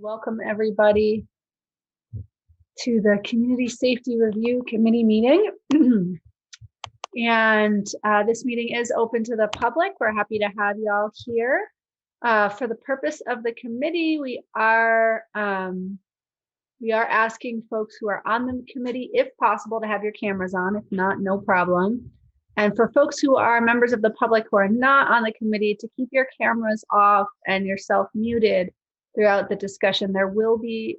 Welcome everybody to the Community Safety Review Committee meeting. And this meeting is open to the public. We're happy to have y'all here. For the purpose of the committee, we are asking folks who are on the committee, if possible, to have your cameras on. If not, no problem. And for folks who are members of the public who are not on the committee, to keep your cameras off and yourself muted throughout the discussion. There will be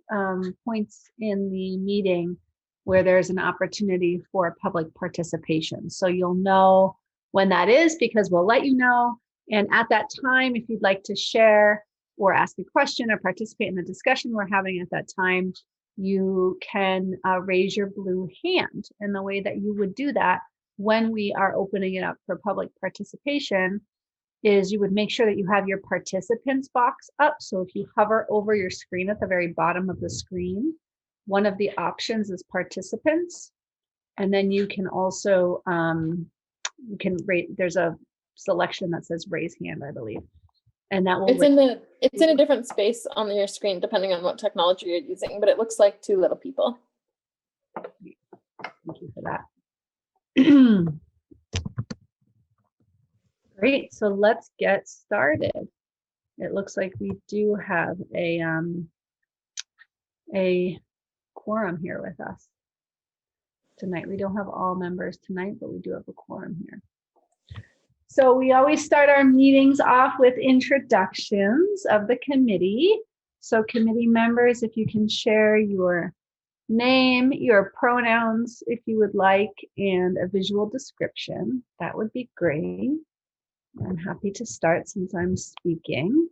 points in the meeting where there's an opportunity for public participation. So you'll know when that is because we'll let you know. And at that time, if you'd like to share or ask a question or participate in the discussion we're having at that time, you can raise your blue hand. And the way that you would do that when we are opening it up for public participation is you would make sure that you have your participants box up. So if you hover over your screen at the very bottom of the screen, one of the options is participants. And then you can also, you can rate, there's a selection that says raise hand, I believe. And that will- it's in a different space on your screen, depending on what technology you're using, but it looks like two little people. Thank you for that. Great, so let's get started. It looks like we do have a quorum here with us tonight. We don't have all members tonight, but we do have a quorum here. So we always start our meetings off with introductions of the committee. So committee members, if you can share your name, your pronouns, if you would like, and a visual description, that would be great. I'm happy to start since I'm speaking.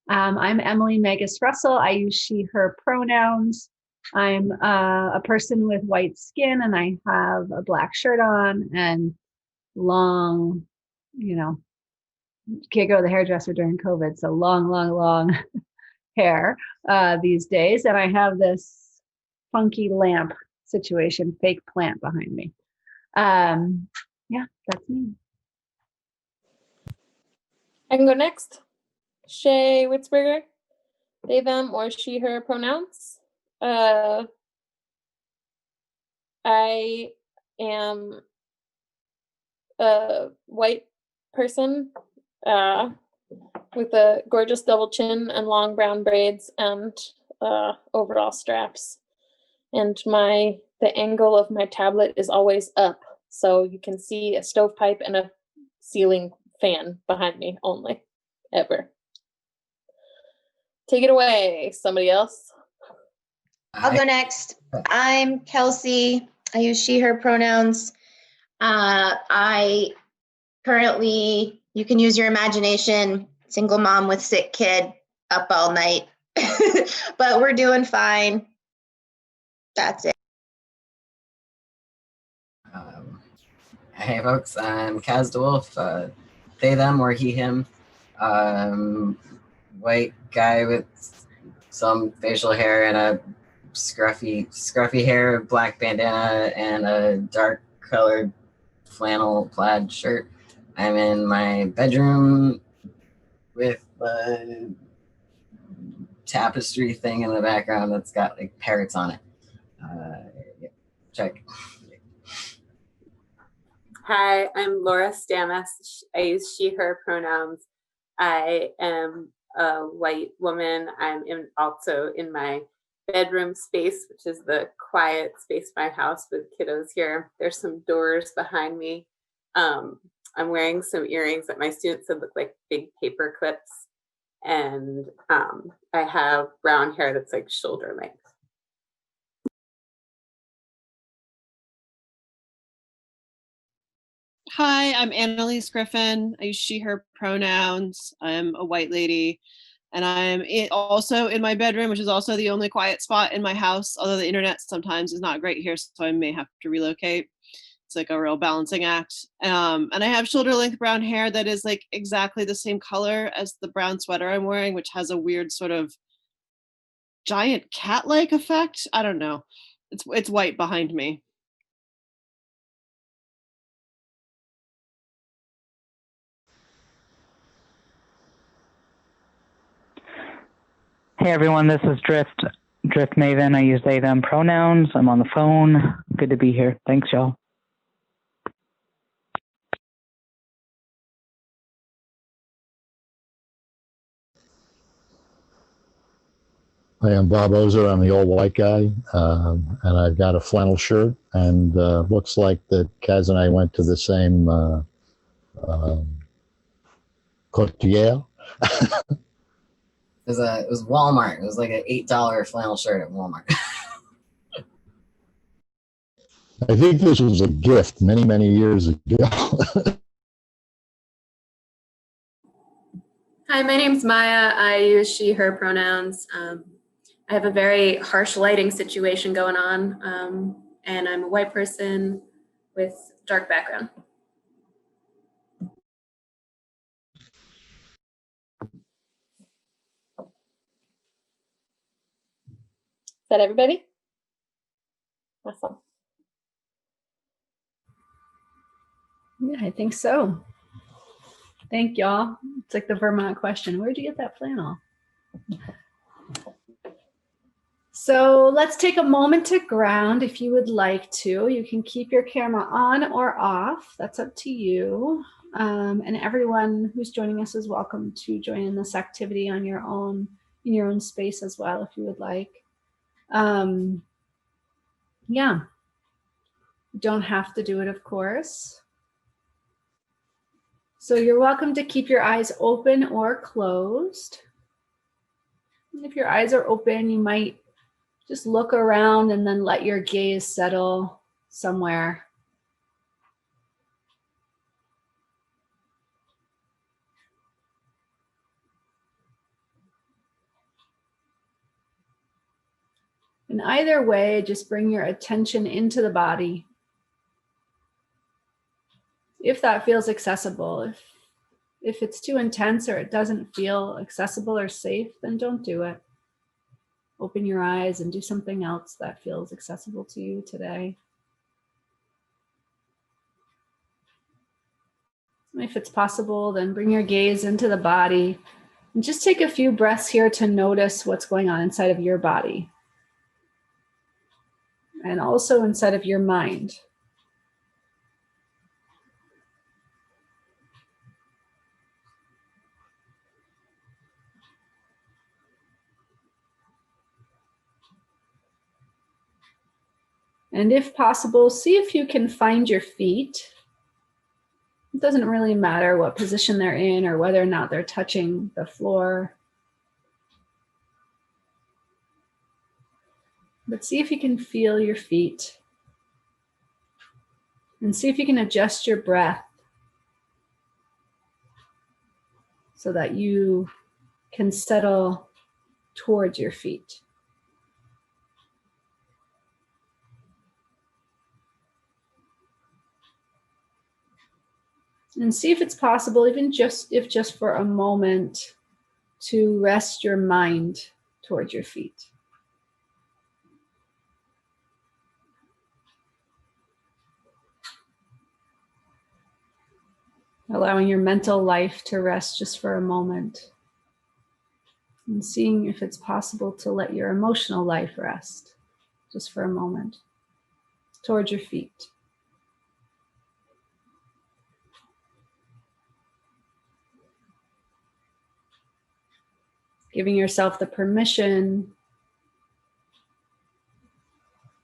I'm Emily Megas Russell. I use she, her pronouns. I'm a person with white skin and I have a black shirt on and long, you know, can't go to the hairdresser during COVID, so long hair these days. And I have this funky lamp situation, fake plant behind me. Yeah, that's me. I can go next. Shay Witzberger, they, them, or she, her pronouns. I am a white person with a gorgeous double chin and long brown braids and overall straps. And the angle of my tablet is always up, so you can see a stovepipe and a ceiling fan behind me only, ever. Take it away, somebody else. I'll go next. I'm Kelsey. I use she, her pronouns. I currently, you can use your imagination, single mom with sick kid, up all night, but we're doing fine. That's it. Hey folks, I'm Kaz DeWolf, they, them, or he, him. White guy with some facial hair and a scruffy hair, black bandana, and a dark colored flannel plaid shirt. I'm in my bedroom with a tapestry thing in the background that's got like parrots on it. Yeah, check. Hi, I'm Laura Stamus. I use she, her pronouns. I am a white woman. I'm also in my bedroom space, which is the quiet space of my house with kiddos here. There's some doors behind me. I'm wearing some earrings that my students said look like big paper clips. And I have brown hair that's like shoulder length. Hi, I'm Annalise Griffin. I use she, her pronouns. I'm a white lady. And I'm also in my bedroom, which is also the only quiet spot in my house, although the internet sometimes is not great here, so I may have to relocate. It's like a real balancing act. And I have shoulder length brown hair that is like exactly the same color as the brown sweater I'm wearing, which has a weird sort of giant cat-like effect. I don't know. It's white behind me. Hey everyone, this is Drift Maven. I use they, them pronouns. I'm on the phone. Good to be here. Thanks, y'all. Hi, I'm Bob Ozer. I'm the old white guy, and I've got a flannel shirt. And looks like that Kaz and I went to the same cotier. It was Walmart. It was like an $8 flannel shirt at Walmart. I think this was a gift many, many years ago. Hi, my name's Maya. I use she, her pronouns. I have a very harsh lighting situation going on, and I'm a white person with dark background. Is that everybody? Awesome. Yeah, I think so. Thank y'all. It's like the Vermont question. Where'd you get that flannel? So let's take a moment to ground if you would like to. You can keep your camera on or off. That's up to you. And everyone who's joining us is welcome to join in this activity on your own, in your own space as well, if you would like. Yeah, you don't have to do it, of course. So you're welcome to keep your eyes open or closed. And if your eyes are open, you might just look around and then let your gaze settle somewhere. In either way, just bring your attention into the body. If that feels accessible, if it's too intense or it doesn't feel accessible or safe, then don't do it. Open your eyes and do something else that feels accessible to you today. If it's possible, then bring your gaze into the body and just take a few breaths here to notice what's going on inside of your body and also inside of your mind. And if possible, see if you can find your feet. It doesn't really matter what position they're in or whether or not they're touching the floor. But see if you can feel your feet. And see if you can adjust your breath so that you can settle towards your feet. And see if it's possible, even if just for a moment, to rest your mind towards your feet. Allowing your mental life to rest just for a moment. And seeing if it's possible to let your emotional life rest just for a moment towards your feet. Giving yourself the permission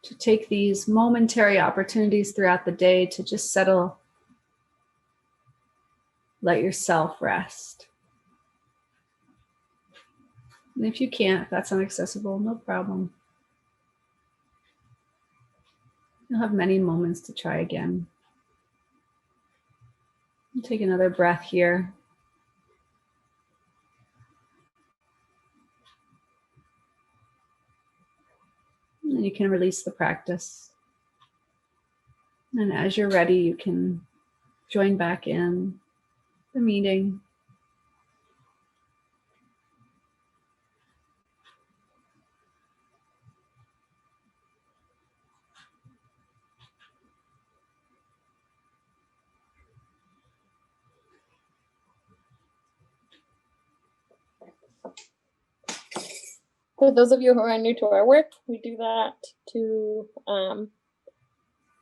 to take these momentary opportunities throughout the day to just settle, let yourself rest. And if you can't, if that's inaccessible, no problem. You'll have many moments to try again. Take another breath here. And then you can release the practice. And as you're ready, you can join back in the meeting. For those of you who are new to our work, we do that to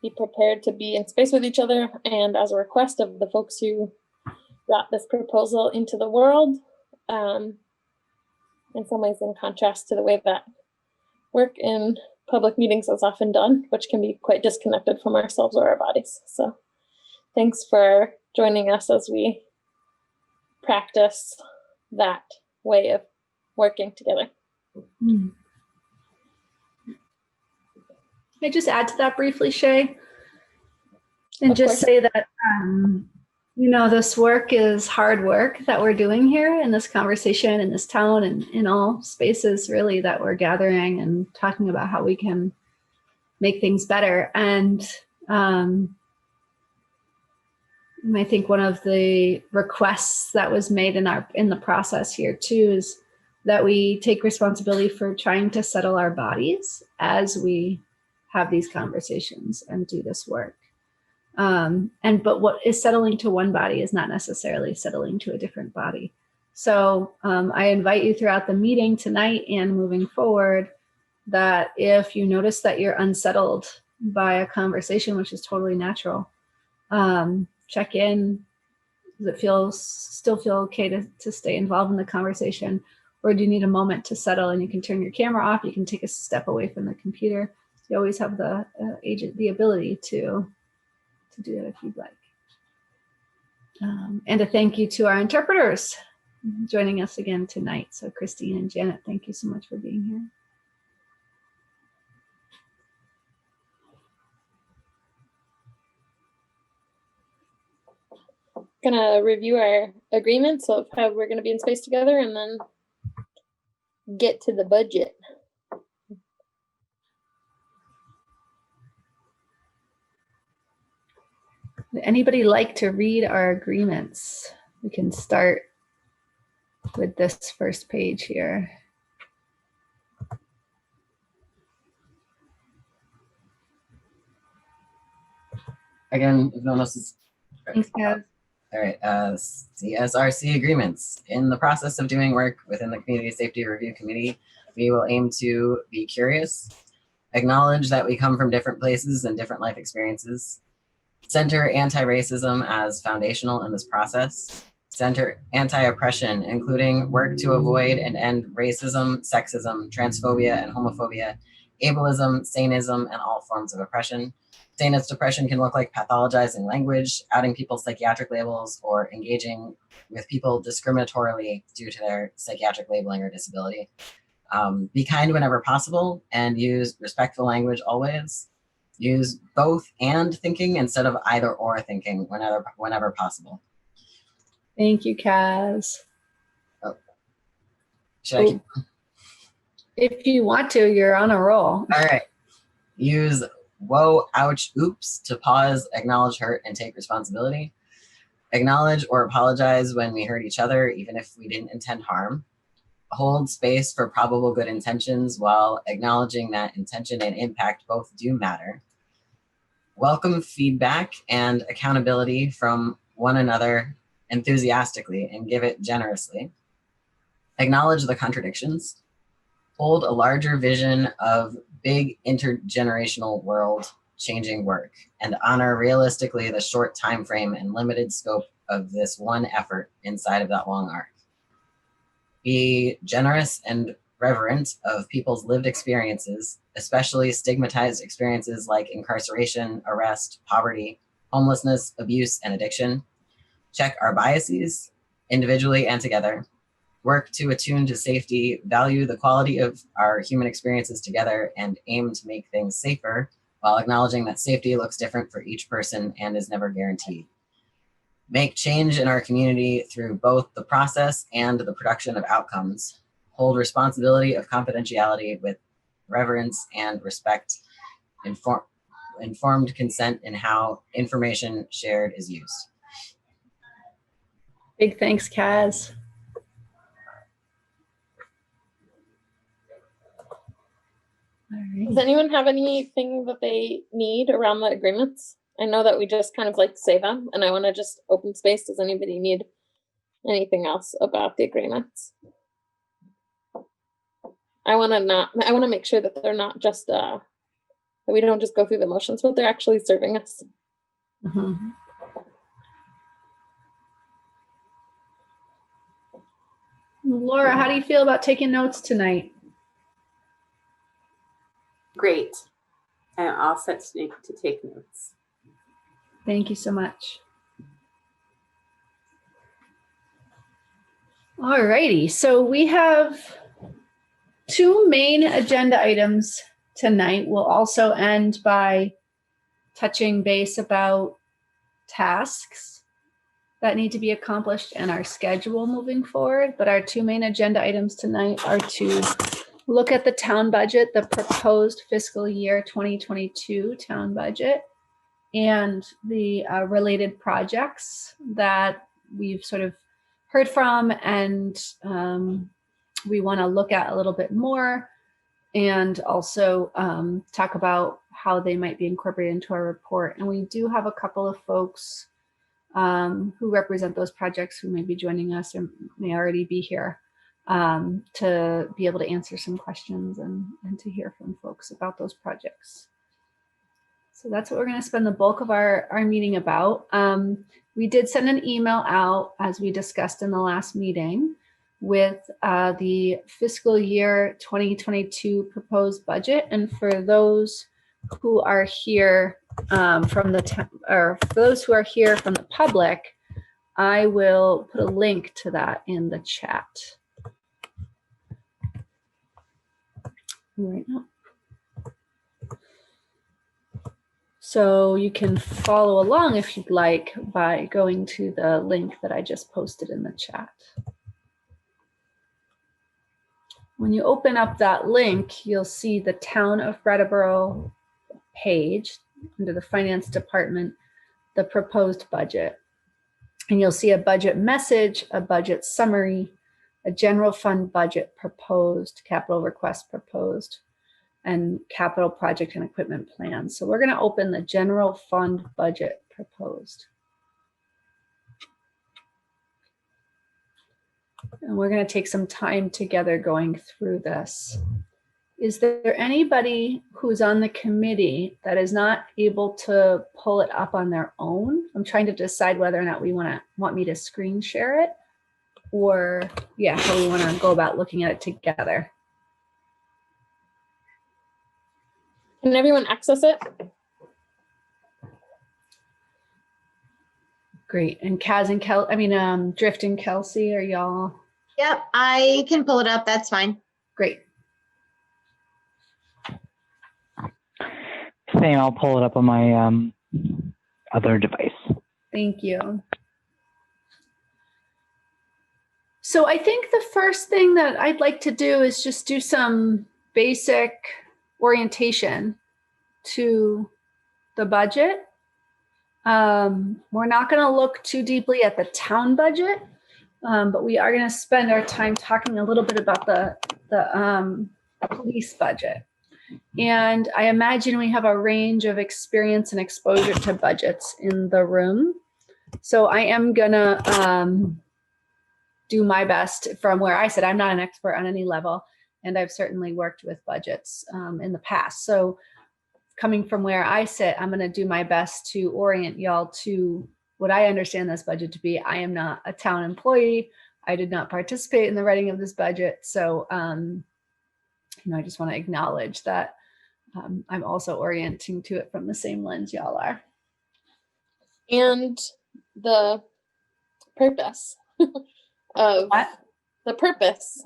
be prepared to be in space with each other, and as a request of the folks who brought this proposal into the world, in some ways in contrast to the way that work in public meetings is often done, which can be quite disconnected from ourselves or our bodies. So thanks for joining us as we practice that way of working together. Can I just add to that briefly, Shay? And Of just course. say that, you know, this work is hard work that we're doing here in this conversation, in this town, and in all spaces really that we're gathering and talking about how we can make things better. And I think one of the requests that was made in the process here too is that we take responsibility for trying to settle our bodies as we have these conversations and do this work. But what is settling to one body is not necessarily settling to a different body. So I invite you throughout the meeting tonight and moving forward that if you notice that you're unsettled by a conversation, which is totally natural, check in. Does it still feel okay to stay involved in the conversation? Or do you need a moment to settle? And you can turn your camera off. You can take a step away from the computer. You always have the ability to do that if you'd like. And a thank you to our interpreters joining us again tonight. So Christine and Janet, thank you so much for being here. Gonna review our agreements of how we're gonna be in space together and then get to the budget. Would anybody like to read our agreements? We can start with this first page here. Again, if no one else is. Thanks, Kev. All right, CSRC Agreements. In the process of doing work within the Community Safety Review Committee, we will aim to be curious, acknowledge that we come from different places and different life experiences, center anti-racism as foundational in this process, center anti-oppression, including work to avoid and end racism, sexism, transphobia, and homophobia, ableism, saneism, and all forms of oppression. Sanist oppression can look like pathologizing language, outing people's psychiatric labels, or engaging with people discriminatorily due to their psychiatric labeling or disability. Be kind whenever possible and use respectful language always. Use both and thinking instead of either or thinking whenever possible. Thank you, Kaz. Oh. Should I keep? If you want to, you're on a roll. All right. Use whoa, ouch, oops to pause, acknowledge hurt, and take responsibility. Acknowledge or apologize when we hurt each other, even if we didn't intend harm. Hold space for probable good intentions while acknowledging that intention and impact both do matter. Welcome feedback and accountability from one another enthusiastically and give it generously. Acknowledge the contradictions. Hold a larger vision of big intergenerational world changing work and honor realistically the short time frame and limited scope of this one effort inside of that long arc. Be generous and reverent of people's lived experiences, especially stigmatized experiences like incarceration, arrest, poverty, homelessness, abuse, and addiction. Check our biases individually and together. Work to attune to safety, value the quality of our human experiences together, and aim to make things safer while acknowledging that safety looks different for each person and is never guaranteed. Make change in our community through both the process and the production of outcomes. Hold responsibility of confidentiality with reverence and respect. Informed consent in how information shared is used. Big thanks, Kaz. Does anyone have anything that they need around the agreements? I know that we just kind of like say them, and I want to just open space. Does anybody need anything else about the agreements? I want to make sure that they're not just, that we don't just go through the motions, but they're actually serving us. Mhm. Laura, how do you feel about taking notes tonight? Great. I'm all set to take notes. Thank you so much. All righty, so we have 2 main agenda items tonight. We'll also end by touching base about tasks that need to be accomplished and our schedule moving forward. But our 2 main agenda items tonight are to look at the town budget, the proposed fiscal year 2022 town budget, and the related projects that we've sort of heard from and we want to look at a little bit more, and also talk about how they might be incorporated into our report. And we do have a couple of folks who represent those projects who may be joining us or may already be here to be able to answer some questions and to hear from folks about those projects. So that's what we're going to spend the bulk of our meeting about. We did send an email out, as we discussed in the last meeting, with the fiscal year 2022 proposed budget. And for those who are here from the or for those who are here from the public, I will put a link to that in the chat right now. So you can follow along if you'd like by going to the link that I just posted in the chat. When you open up that link, you'll see the Town of Brattleboro page under the Finance Department, the proposed budget. And you'll see a budget message, a budget summary, a general fund budget proposed, capital request proposed, and capital project and equipment plans. So we're going to open the general fund budget proposed. And we're going to take some time together going through this. Is there anybody who's on the committee that is not able to pull it up on their own? I'm trying to decide whether or not we want me to screen share it, or how we want to go about looking at it together. Can everyone access it? Great. And Kaz and Drift and Kelsey, are y'all? Yep, I can pull it up. That's fine. Great. Same, I'll pull it up on my other device. Thank you. So I think the first thing that I'd like to do is just do some basic orientation to the budget. We're not going to look too deeply at the town budget, but we are going to spend our time talking a little bit about the police budget. And I imagine we have a range of experience and exposure to budgets in the room. So I am going to do my best from where I sit. I'm not an expert on any level, and I've certainly worked with budgets in the past. So coming from where I sit, I'm going to do my best to orient y'all to what I understand this budget to be. I am not a town employee. I did not participate in the writing of this budget. So, I just want to acknowledge that I'm also orienting to it from the same lens y'all are. And the purpose of What? The purpose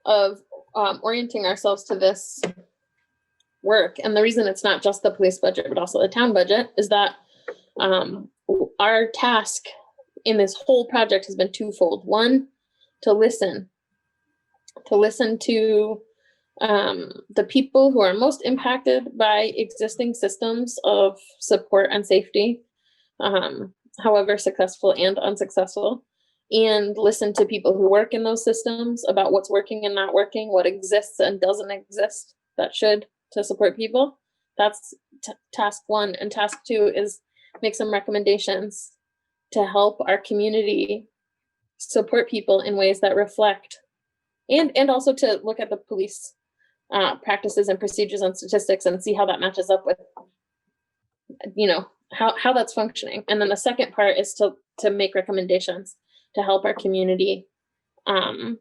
of orienting ourselves to this work, and the reason it's not just the police budget but also the town budget, is that our task in this whole project has been twofold. One, to listen to the people who are most impacted by existing systems of support and safety, however successful and unsuccessful, and listen to people who work in those systems about what's working and not working, what exists and doesn't exist that should to support people. That's task one. And task two is make some recommendations to help our community support people in ways that reflect and also to look at the police practices and procedures and statistics and see how that matches up with, you know, how that's functioning. And then the second part is to make recommendations to help our community, you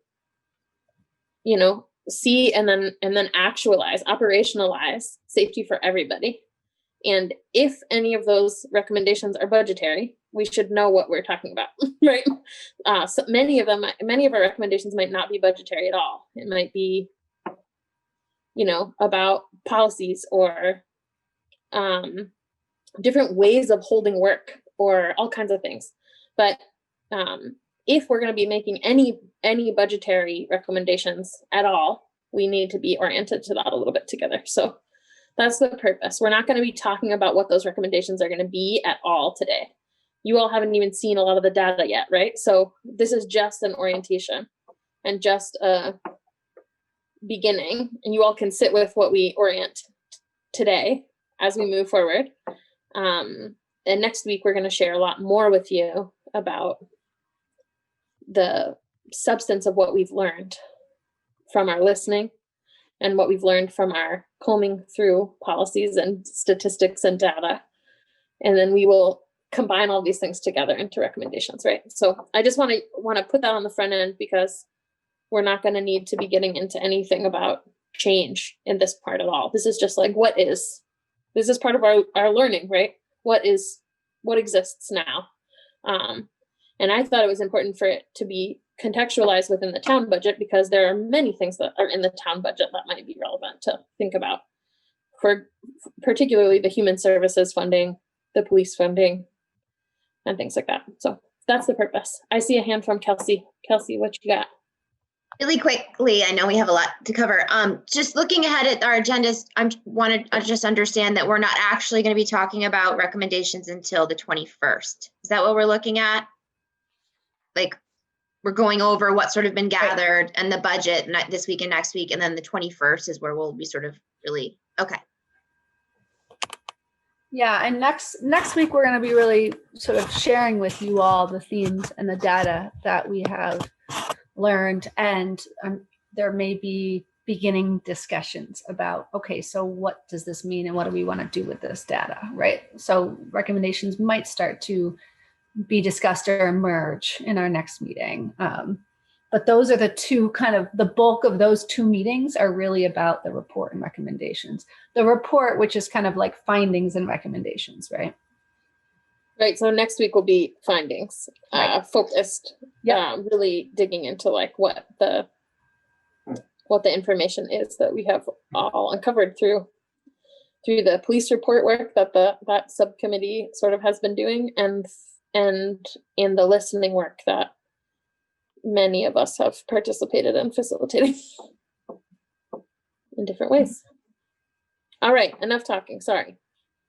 know, see and then operationalize safety for everybody. And if any of those recommendations are budgetary, we should know what we're talking about, right? So many of our recommendations might not be budgetary at all. It might be, you know, about policies or different ways of holding work or all kinds of things. But if we're going to be making any budgetary recommendations at all, we need to be oriented to that a little bit together. So that's the purpose. We're not going to be talking about what those recommendations are going to be at all today. You all haven't even seen a lot of the data yet, right? So this is just an orientation and just a beginning, and you all can sit with what we orient today as we move forward. And next week, we're going to share a lot more with you about the substance of what we've learned from our listening and what we've learned from our combing through policies and statistics and data. And then we will combine all these things together into recommendations, right? So I just want to put that on the front end, because we're not going to need to be getting into anything about change in this part at all. This is just like, this is part of our learning, right? What exists now. And I thought it was important for it to be contextualized within the town budget, because there are many things that are in the town budget that might be relevant to think about, for particularly the human services funding, the police funding, and things like that. So that's the purpose. I see a hand from Kelsey. Kelsey, what you got? Really quickly, I know we have a lot to cover. Just looking ahead at our agendas, I want to just understand that we're not actually going to be talking about recommendations until the 21st. Is that what we're looking at? Like, we're going over what's sort of been gathered and the budget this week and next week, and then the 21st is where we'll be sort of really, okay. Yeah, and next week we're going to be really sort of sharing with you all the themes and the data that we have learned, and there may be beginning discussions about, okay, so what does this mean and what do we want to do with this data, right? So recommendations might start to be discussed or emerge in our next meeting. But those are the two, kind of the bulk of those two meetings are really about the report and recommendations. The report, which is kind of like findings and recommendations, right? Right. So next week will be findings, Right. focused, really digging into like what the information is that we have all uncovered through the police report work that that subcommittee sort of has been doing, and in the listening work that many of us have participated in facilitating in different ways. All right, enough talking. Sorry.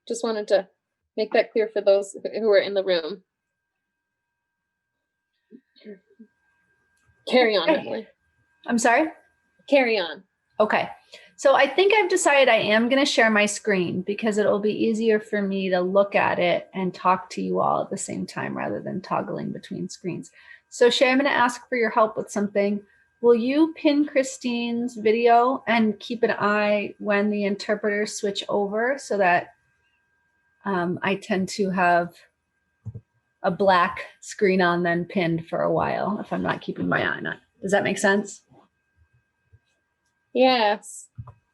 Just wanted to make that clear for those who are in the room. Carry on, Emily. I'm sorry? Carry on. Okay. So I think I've decided I am going to share my screen, because it'll be easier for me to look at it and talk to you all at the same time rather than toggling between screens. So Shay, I'm going to ask for your help with something. Will you pin Christine's video and keep an eye when the interpreters switch over, so that I tend to have a black screen on then pinned for a while if I'm not keeping my eye on it. Does that make sense? Yes.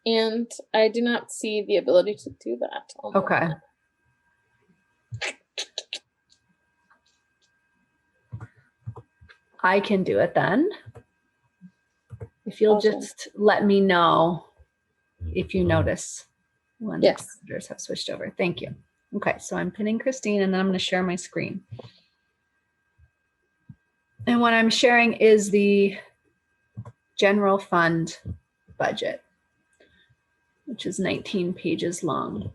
And I do not see the ability to do that. Okay. I can do it then. If you'll just let me know if you notice when the interpreters have switched over. Thank you. Okay, so I'm pinning Christine, and then I'm going to share my screen. And what I'm sharing is the general fund budget, which is 19 pages long.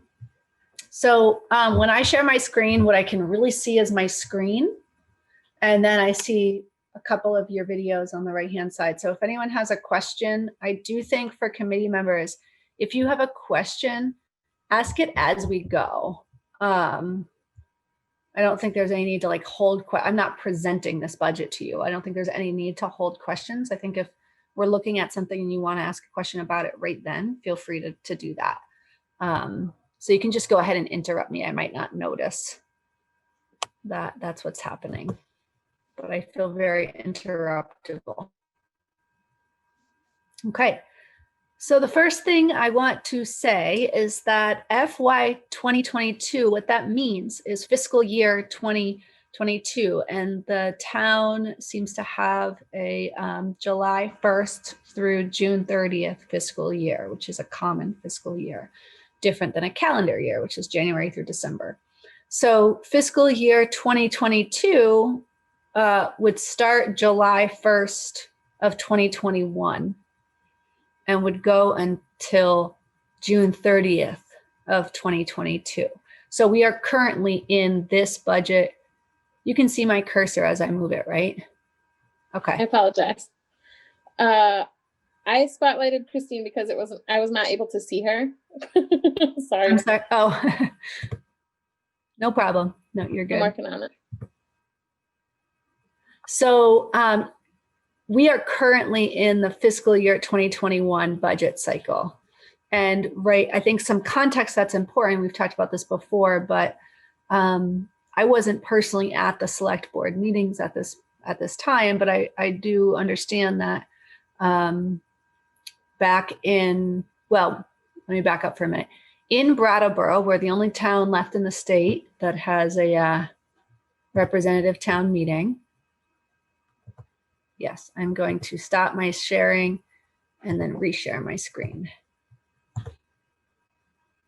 So when I share my screen, what I can really see is my screen. And then I see a couple of your videos on the right-hand side. So if anyone has a question, I do think for committee members, if you have a question, ask it as we go. I don't think there's any need to like hold, I'm not presenting this budget to you. I don't think there's any need to hold questions. I think if we're looking at something and you want to ask a question about it right then, feel free to do that. So you can just go ahead and interrupt me. I might not notice that that's what's happening, but I feel very interruptible. Okay. So the first thing I want to say is that FY 2022, what that means is fiscal year 2022, and the town seems to have a July 1st through June 30th fiscal year, which is a common fiscal year, different than a calendar year, which is January through December. So fiscal year 2022 would start July 1st of 2021. And would go until June 30th of 2022. So we are currently in this budget. You can see my cursor as I move it, right? Okay. I apologize. I spotlighted Christine because I was not able to see her. Sorry. I'm sorry. Oh, no problem. No, you're good. I'm working on it. So we are currently in the fiscal year 2021 budget cycle. And I think some context that's important, we've talked about this before, but I wasn't personally at the select board meetings at this time, but I do understand that let me back up for a minute. In Brattleboro, we're the only town left in the state that has a representative town meeting. Yes, I'm going to stop my sharing and then reshare my screen.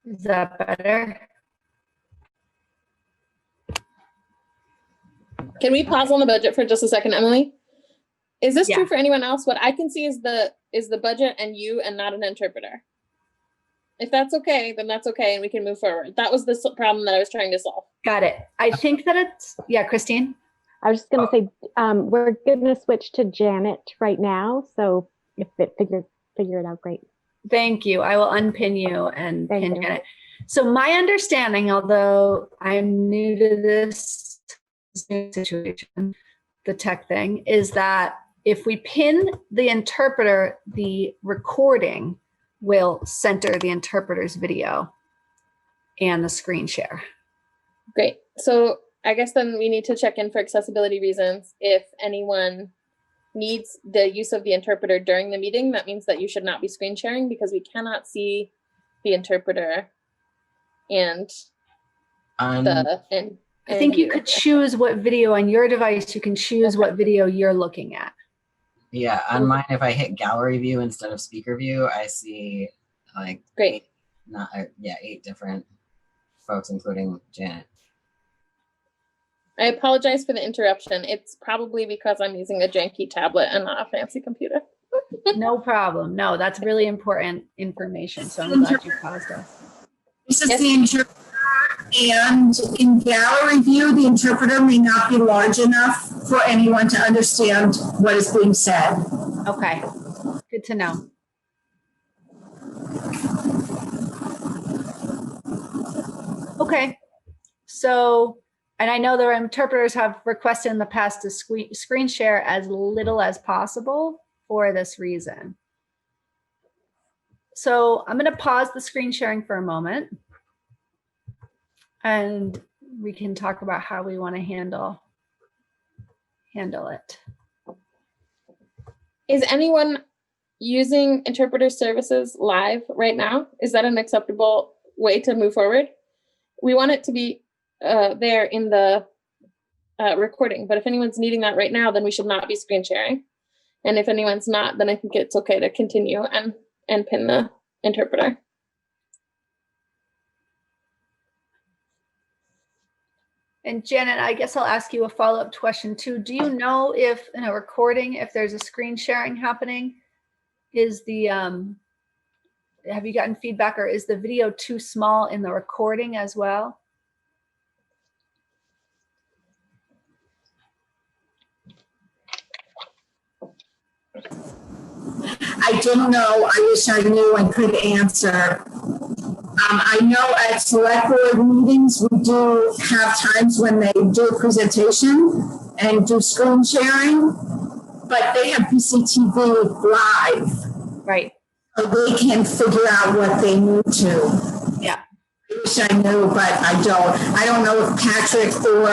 Is that better? Can we pause on the budget for just a second, Emily? Is this Yeah. true for anyone else? What I can see is the budget and you and not an interpreter. If that's okay, then that's okay and we can move forward. That was the problem that I was trying to solve. Got it. I think that it's, yeah, Christine? I was just going to say, we're going to switch to Janet right now. So if it figure it out, great. Thank you. I will unpin you and Thank pin you. Janet. So my understanding, although I'm new to this situation, the tech thing, is that if we pin the interpreter, the recording will center the interpreter's video and the screen share. Great. So I guess then we need to check in for accessibility reasons. If anyone needs the use of the interpreter during the meeting, that means that you should not be screen sharing because we cannot see the interpreter and I think you could choose what video on your device, you can choose what video you're looking at. Yeah, on mine, if I hit gallery view instead of speaker view, I see like Great. 8 different folks, including Janet. I apologize for the interruption. It's probably because I'm using a janky tablet and not a fancy computer. No problem. No, that's really important information. So I'm glad you paused us. This is the interpreter, and in gallery view, the interpreter may not be large enough for anyone to understand what is being said. Okay, good to know. Okay, so, and I know the interpreters have requested in the past to screen share as little as possible for this reason. So I'm going to pause the screen sharing for a moment and we can talk about how we want to handle it. Is anyone using interpreter services live right now? Is that an acceptable way to move forward? We want it to be there in the recording, but if anyone's needing that right now, then we should not be screen sharing. And if anyone's not, then I think it's okay to continue and pin the interpreter. And Janet, I guess I'll ask you a follow-up question too. Do you know if in a recording, if there's a screen sharing happening, is the, have you gotten feedback, or is the video too small in the recording as well? I don't know. I wish I knew and could answer. I know at select board meetings, we do have times when they do a presentation and do screen sharing. but they have PCTV live. Right. So they can figure out what they need to. Yeah. I wish I knew, but I don't. I don't know if Patrick or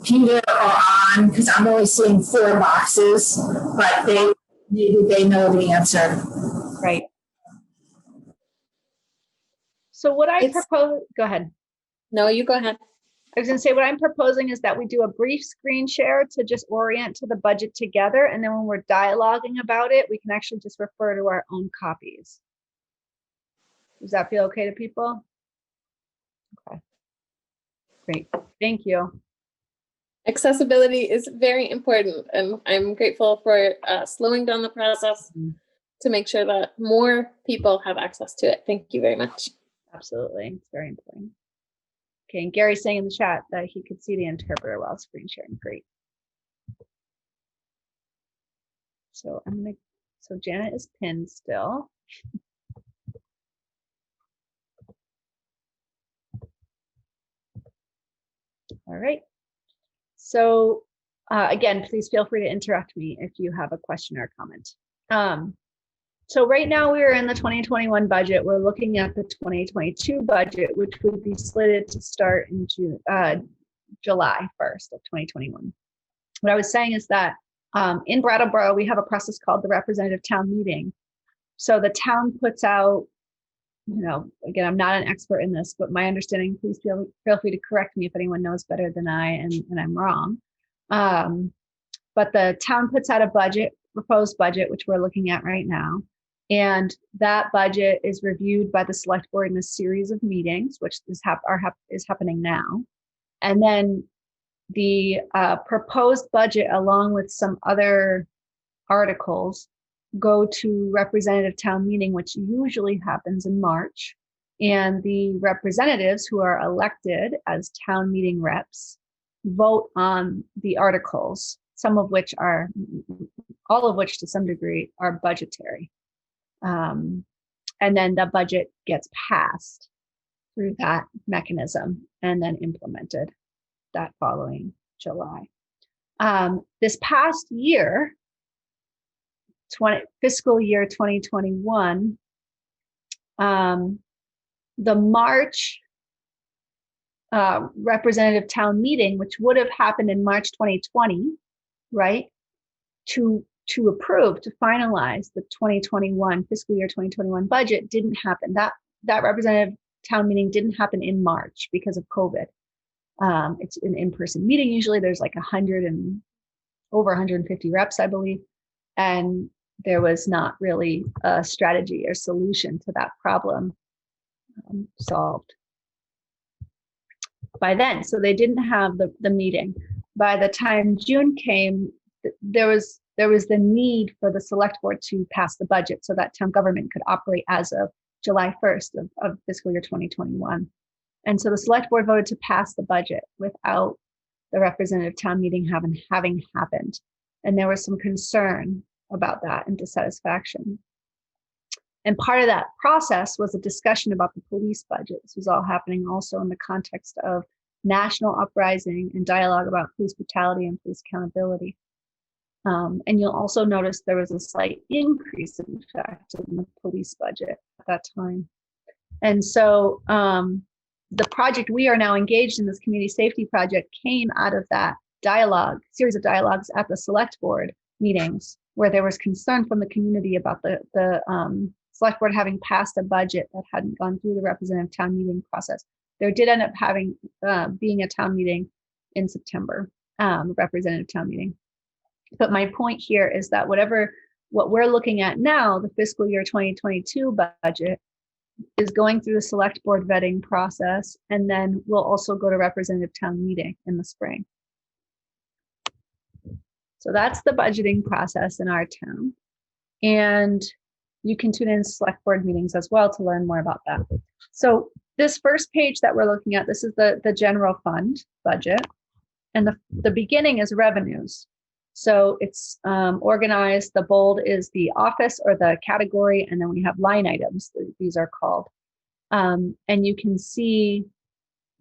Peter are on, because I'm only seeing 4 boxes, but maybe they know the answer. Right. So what I propose, go ahead. No, you go ahead. I was going to say what I'm proposing is that we do a brief screen share to just orient to the budget together. And then when we're dialoguing about it, we can actually just refer to our own copies. Does that feel okay to people? Okay. Great. Thank you. Accessibility is very important, and I'm grateful for slowing down the process to make sure that more people have access to it. Thank you very much. Absolutely. It's very important. Okay, and Gary's saying in the chat that he could see the interpreter while screen sharing. Great. So so Janet is pinned still. All right. So again, please feel free to interrupt me if you have a question or a comment. So right now we are in the 2021 budget. We're looking at the 2022 budget, which would be slated to start in July 1st of 2021. What I was saying is that in Brattleboro, we have a process called the representative town meeting. So the town puts out, again, I'm not an expert in this, but my understanding, please feel free to correct me if anyone knows better than I and I'm wrong. But the town puts out a budget, proposed budget, which we're looking at right now. And that budget is reviewed by the select board in a series of meetings, which is happening now. And then the proposed budget, along with some other articles, go to representative town meeting, which usually happens in March. And the representatives who are elected as town meeting reps vote on the articles, all of which to some degree are budgetary. And then the budget gets passed through that mechanism and then implemented that following July. This past year, fiscal year 2021, the March representative town meeting, which would have happened in March 2020, right, to approve, to finalize the 2021 fiscal year 2021 budget didn't happen. That representative town meeting didn't happen in March because of COVID. It's an in-person meeting. Usually there's like over 150 reps, I believe. And there was not really a strategy or solution to that problem solved by then. So they didn't have the meeting. By the time June came, there was the need for the select board to pass the budget so that town government could operate as of July 1st of fiscal year 2021. And so the select board voted to pass the budget without the representative town meeting having happened. And there was some concern about that and dissatisfaction. And part of that process was a discussion about the police budget. This was all happening also in the context of national uprising and dialogue about police brutality and police accountability. And you'll also notice there was a slight increase in fact in the police budget at that time. And so the project we are now engaged in, this community safety project, came out of that series of dialogues at the select board meetings, where there was concern from the community about the select board having passed a budget that hadn't gone through the representative town meeting process. There did end up being a town meeting in September, representative town meeting. But my point here is that what we're looking at now, the fiscal year 2022 budget, is going through the select board vetting process, and then we'll also go to representative town meeting in the spring. So that's the budgeting process in our town. And you can tune in select board meetings as well to learn more about that. So this first page that we're looking at, this is the general fund budget. And the beginning is revenues. So it's organized, the bold is the office or the category, and then we have line items, these are called. And you can see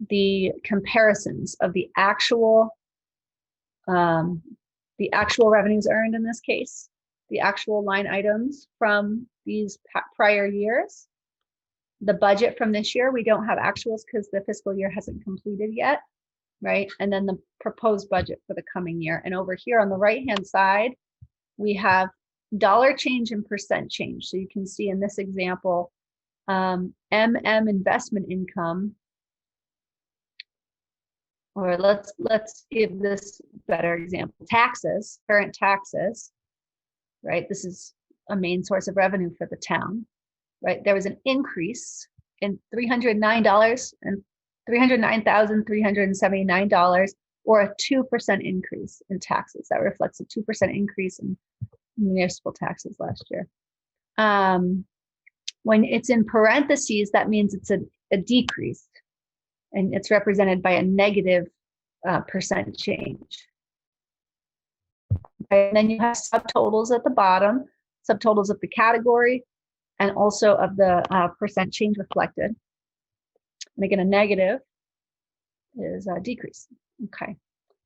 the comparisons of the actual the actual revenues earned in this case, the actual line items from these prior years, the budget from this year. We don't have actuals because the fiscal year hasn't completed yet, right? And then the proposed budget for the coming year. And over here on the right-hand side, we have dollar change and percent change. So you can see in this example, investment income, or let's give this better example, taxes, current taxes, right? This is a main source of revenue for the town, right? There was an increase in $309,379, or a 2% increase in taxes. That reflects a 2% increase in municipal taxes last year. When it's in parentheses, that means it's a decrease, and it's represented by a negative percent change. Okay, and then you have subtotals at the bottom, subtotals of the category, and also of the percent change reflected. And again, a negative is a decrease. Okay,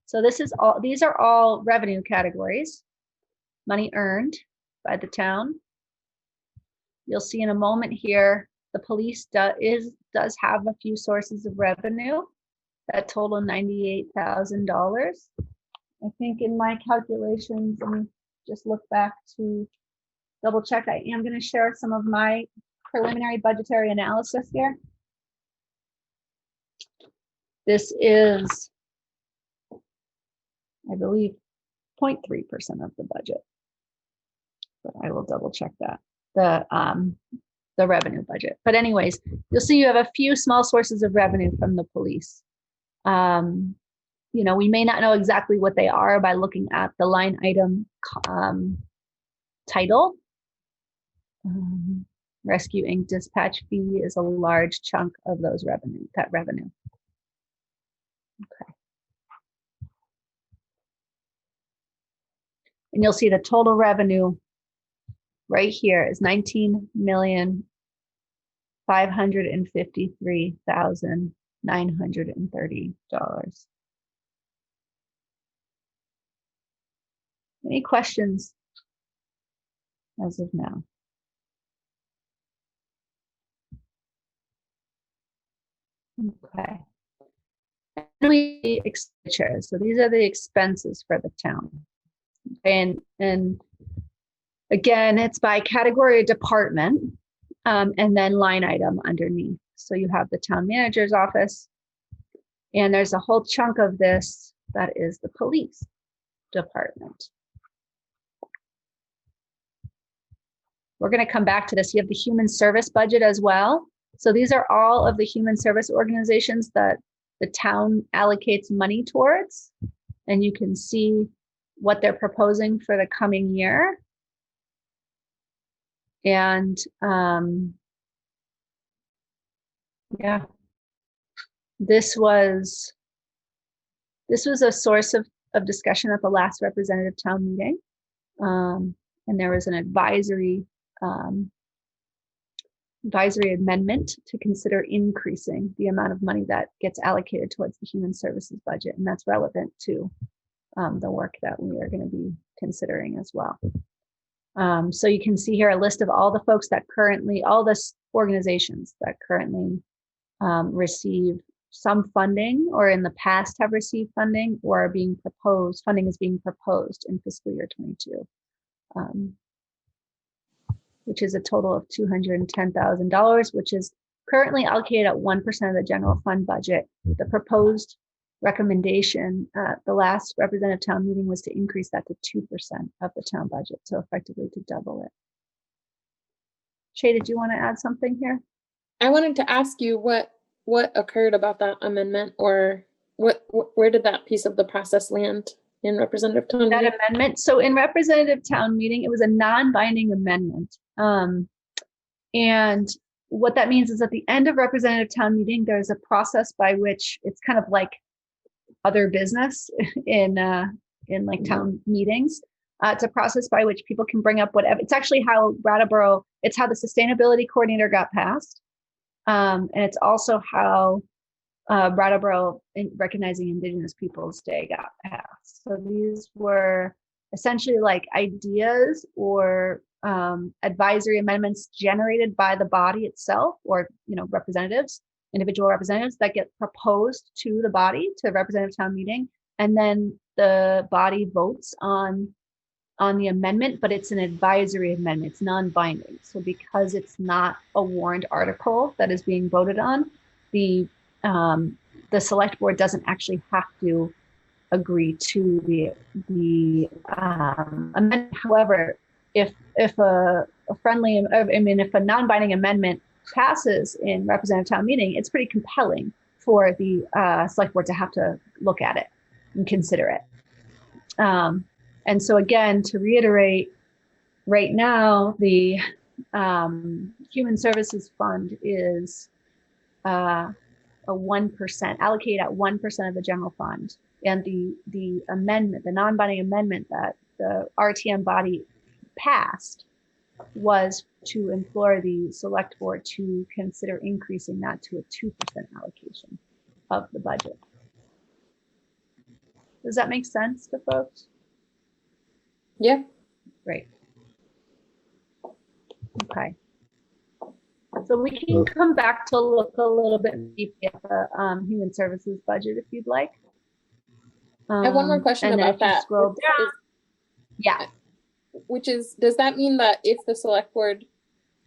so these are all revenue categories, money earned by the town. You'll see in a moment here, the police does have a few sources of revenue that total $98,000. I think in my calculations, let me just look back to double check. I am going to share some of my preliminary budgetary analysis here. This is, I believe, 0.3% of the budget, but I will double check that. The revenue budget. But anyways, you'll see you have a few small sources of revenue from the police. You know, we may not know exactly what they are by looking at the line item title. Rescue Inc. dispatch fee is a large chunk of those revenue, that revenue. Okay. And you'll see the total revenue right here is $19,553,930. Any questions as of now? Okay. Expenditures. So these are the expenses for the town. And again, it's by category or department, and then line item underneath. So you have the town manager's office, and there's a whole chunk of this that is the police department. We're going to come back to this. You have the human service budget as well. So these are all of the human service organizations that the town allocates money towards, and you can see what they're proposing for the coming year. And yeah, this was a source of discussion at the last representative town meeting. And there was an advisory amendment to consider increasing the amount of money that gets allocated towards the human services budget. And that's relevant to the work that we are going to be considering as well. So you can see here a list of all the folks that currently, all the organizations that currently receive some funding, or in the past have received funding, or are being proposed, funding is being proposed in fiscal year 22, which is a total of $210,000, which is currently allocated at 1% of the general fund budget. The proposed recommendation at the last representative town meeting was to increase that to 2% of the town budget, so effectively to double it. Shay, did you want to add something here? I wanted to ask you what occurred about that amendment, or where did that piece of the process land in representative town meeting? That amendment. So in representative town meeting, it was a non-binding amendment. And what that means is at the end of representative town meeting, there's a process by which it's kind of like other business in like town meetings. It's a process by which people can bring up whatever. It's actually how Brattleboro, it's how the sustainability coordinator got passed. And it's also how Brattleboro Recognizing Indigenous Peoples Day got passed. amendments. So these were essentially like ideas or advisory amendments generated by the body itself, or representatives, individual representatives that get proposed to the body, to representative town meeting, and then the body votes on the amendment, but it's an advisory amendment, it's non-binding. So because it's not a warrant article that is being voted on, the select board doesn't actually have to agree to the amendment. However, if a non-binding amendment passes in representative town meeting, it's pretty compelling for the select board to have to look at it and consider it. And so again, to reiterate, right now, the Human Services Fund is a 1%, allocated at 1% of the general fund. And the amendment, the non-binding amendment that the RTM body passed was to implore the select board to consider increasing that to a 2% allocation of the budget. Does that make sense to folks? Yeah. Great. Okay. So we can come back to look a little bit deeply at the human services budget if you'd like. I have one more question about that. Scroll down. Yeah. Which is, does that mean that if the select board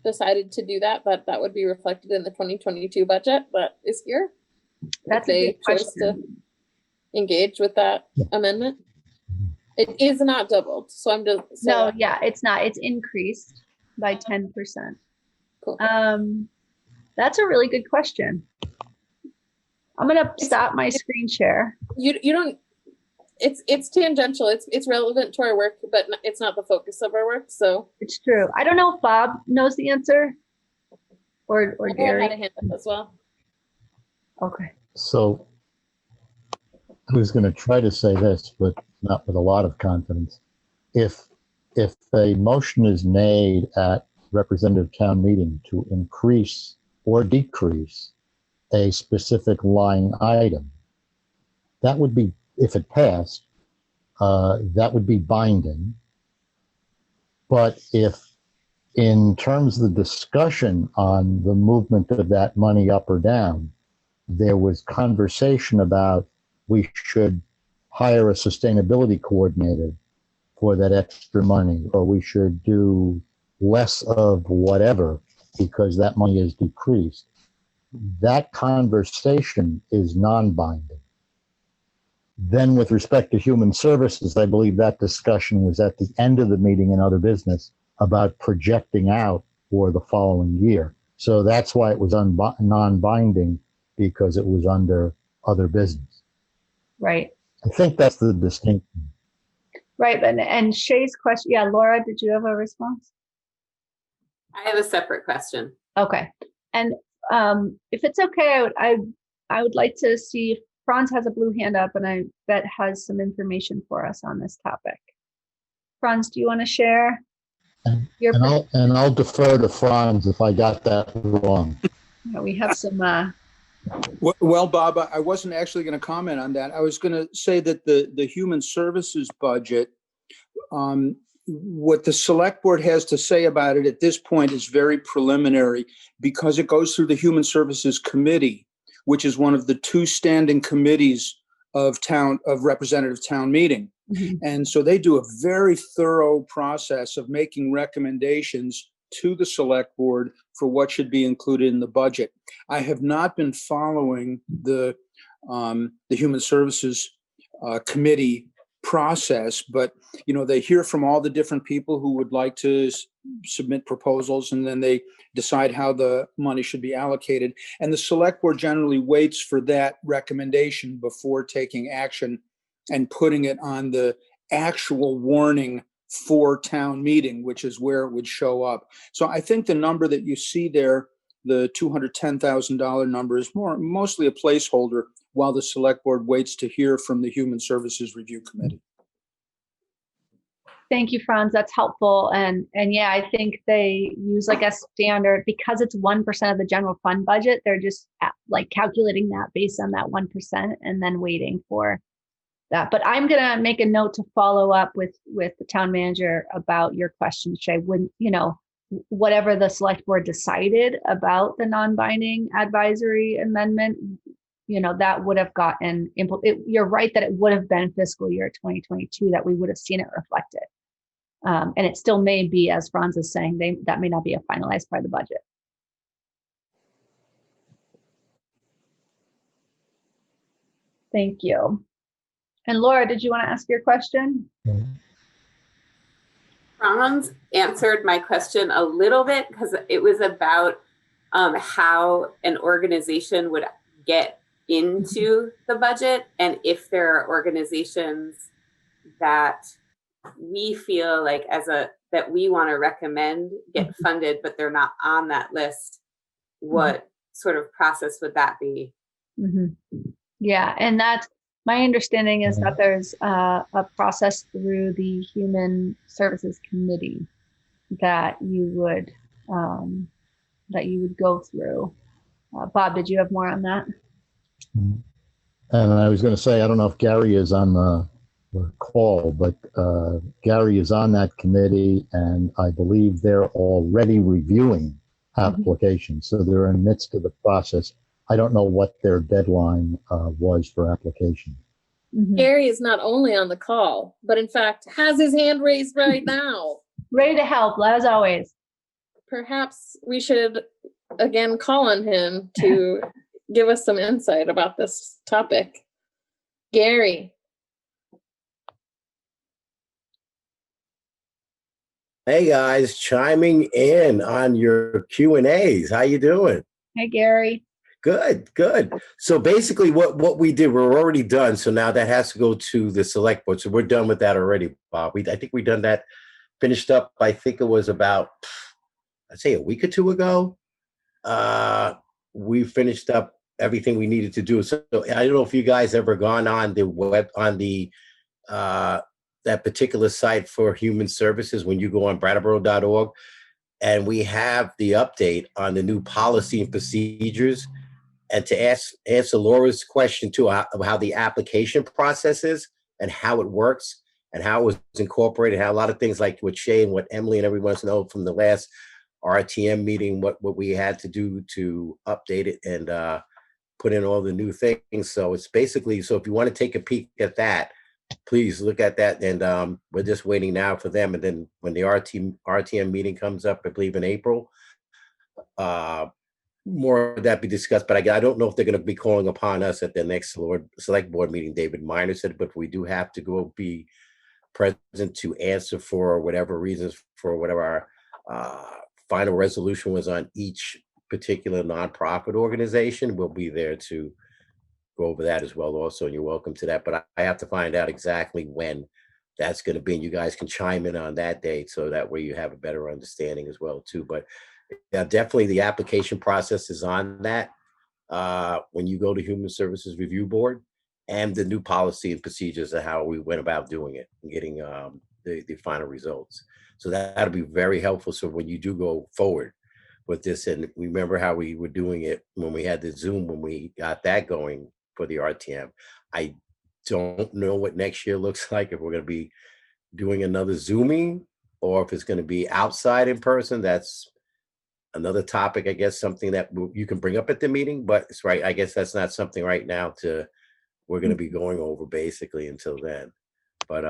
decided to do that, that would be reflected in the 2022 budget that is here? That's if a they good chose question. to engage with that amendment? It is not doubled, so I'm just no, yeah, it's not. It's increased by 10%. Cool. That's a really good question. I'm gonna stop my screen share. You don't. It's tangential. It's relevant to our work, but it's not the focus of our work. So it's true. I don't know if Bob knows the answer, or Gary. I had a hand up as well. Okay. So I was going to try to say this, but not with a lot of confidence. If a motion is made at representative town meeting to increase or decrease a specific line item, that would be, if it passed, that would be binding. But if in terms of the discussion on the movement of that money up or down, there was conversation about we should hire a sustainability coordinator for that extra money, or we should do less of whatever because that money is decreased. That conversation is non-binding. Then with respect to human services, I believe that discussion was at the end of the meeting in other business about projecting out for the following year. So that's why it was non-binding, because it was under other business. Right. I think that's the distinction. Right, and Shay's question, yeah, Laura, did you have a response? I have a separate question. Okay, and if it's okay, I would like to see if Franz has a blue hand up, and I bet has some information for us on this topic. Franz, do you want to share? And I'll defer to Franz if I got that wrong. Yeah, we have some. Well, Bob, I wasn't actually going to comment on that. I was going to say that the human services budget, what the select board has to say about it at this point is very preliminary, because it goes through the Human Services Committee, which is one of the two standing committees of representative town meeting. Mm-hmm. And so they do a very thorough process of making recommendations to the select board for what should be included in the budget. I have not been following the Human Services Committee process, but they hear from all the different people who would like to submit proposals, and then they decide how the money should be allocated. And the select board generally waits for that recommendation before taking action and putting it on the actual warning for town meeting, which is where it would show up. So I think the number that you see there, the $210,000 number, is mostly a placeholder while the select board waits to hear from the Human Services Review Committee. Thank you, Franz. That's helpful. And yeah, I think they use like a standard, because it's 1% of the general fund budget. They're just like calculating that based on that 1% and then waiting for that. But I'm gonna make a note to follow up with the town manager about your question, Shay. When, you know, whatever the select board decided about the non-binding advisory amendment, you know, that would have gotten, you're right that it would have been fiscal year 2022 that we would have seen it reflected. And it still may be, as Franz is saying, that may not be a finalized part of the budget. Thank you. And Laura, did you want to ask your question? Franz answered my question a little bit because it was about how an organization would get into the budget, and if there are organizations that we feel like that we want to recommend get funded, but they're not on that list, what sort of process would that be? Yeah, and that's my understanding is that there's a process through the Human Services Committee that you would go through. Bob, did you have more on that? And I was going to say, I don't know if Gary is on the call, but Gary is on that committee, and I believe they're already reviewing applications. So they're in the midst of the process. I don't know what their deadline was for application. Gary is not only on the call, but in fact has his hand raised right now. Ready to help, as always. Perhaps we should again call on him to give us some insight about this topic. Gary. Hey guys, chiming in on your Q&As. How you doing? Hey, Gary. Good, good. So basically what we did, we're already done. So now that has to go to the select board. So we're done with that already, Bob. I think we done that, finished up, I think it was about, I'd say a week or two ago. We finished up everything we needed to do. So I don't know if you guys ever gone on the web, on the, that particular site for human services when you go on brattleboro.org. And we have the update on the new policy and procedures. And to answer Laura's question too, how the application process is and how it works and how it was incorporated, how a lot of things like what Shay and what Emily and everyone wants to know from the last RTM meeting, what we had to do to update it and put in all the new things. So it's basically, so if you want to take a peek at that, please look at that. And we're just waiting now for them. And then when the RTM meeting comes up, I believe in April, more of that be discussed, but I don't know if they're going to be calling upon us at the next select board meeting. David Miner said, but we do have to go be present to answer for whatever reasons for whatever our final resolution was on each particular nonprofit organization. We'll be there to go over that as well also, and you're welcome to that. But I have to find out exactly when that's going to be, and you guys can chime in on that date so that way you have a better understanding as well too. But yeah, definitely the application process is on that when you go to Human Services Review Board, and the new policy and procedures of how we went about doing it and getting the final results. So that'll be very helpful. So when you do go forward with this, and remember how we were doing it when we had the Zoom, when we got that going for the RTM. I don't know what next year looks like, if we're going to be doing another Zooming or if it's going to be outside in person. That's another topic, I guess, something that you can bring up at the meeting, but it's right. I guess that's not something right now we're going to be going over basically until then. But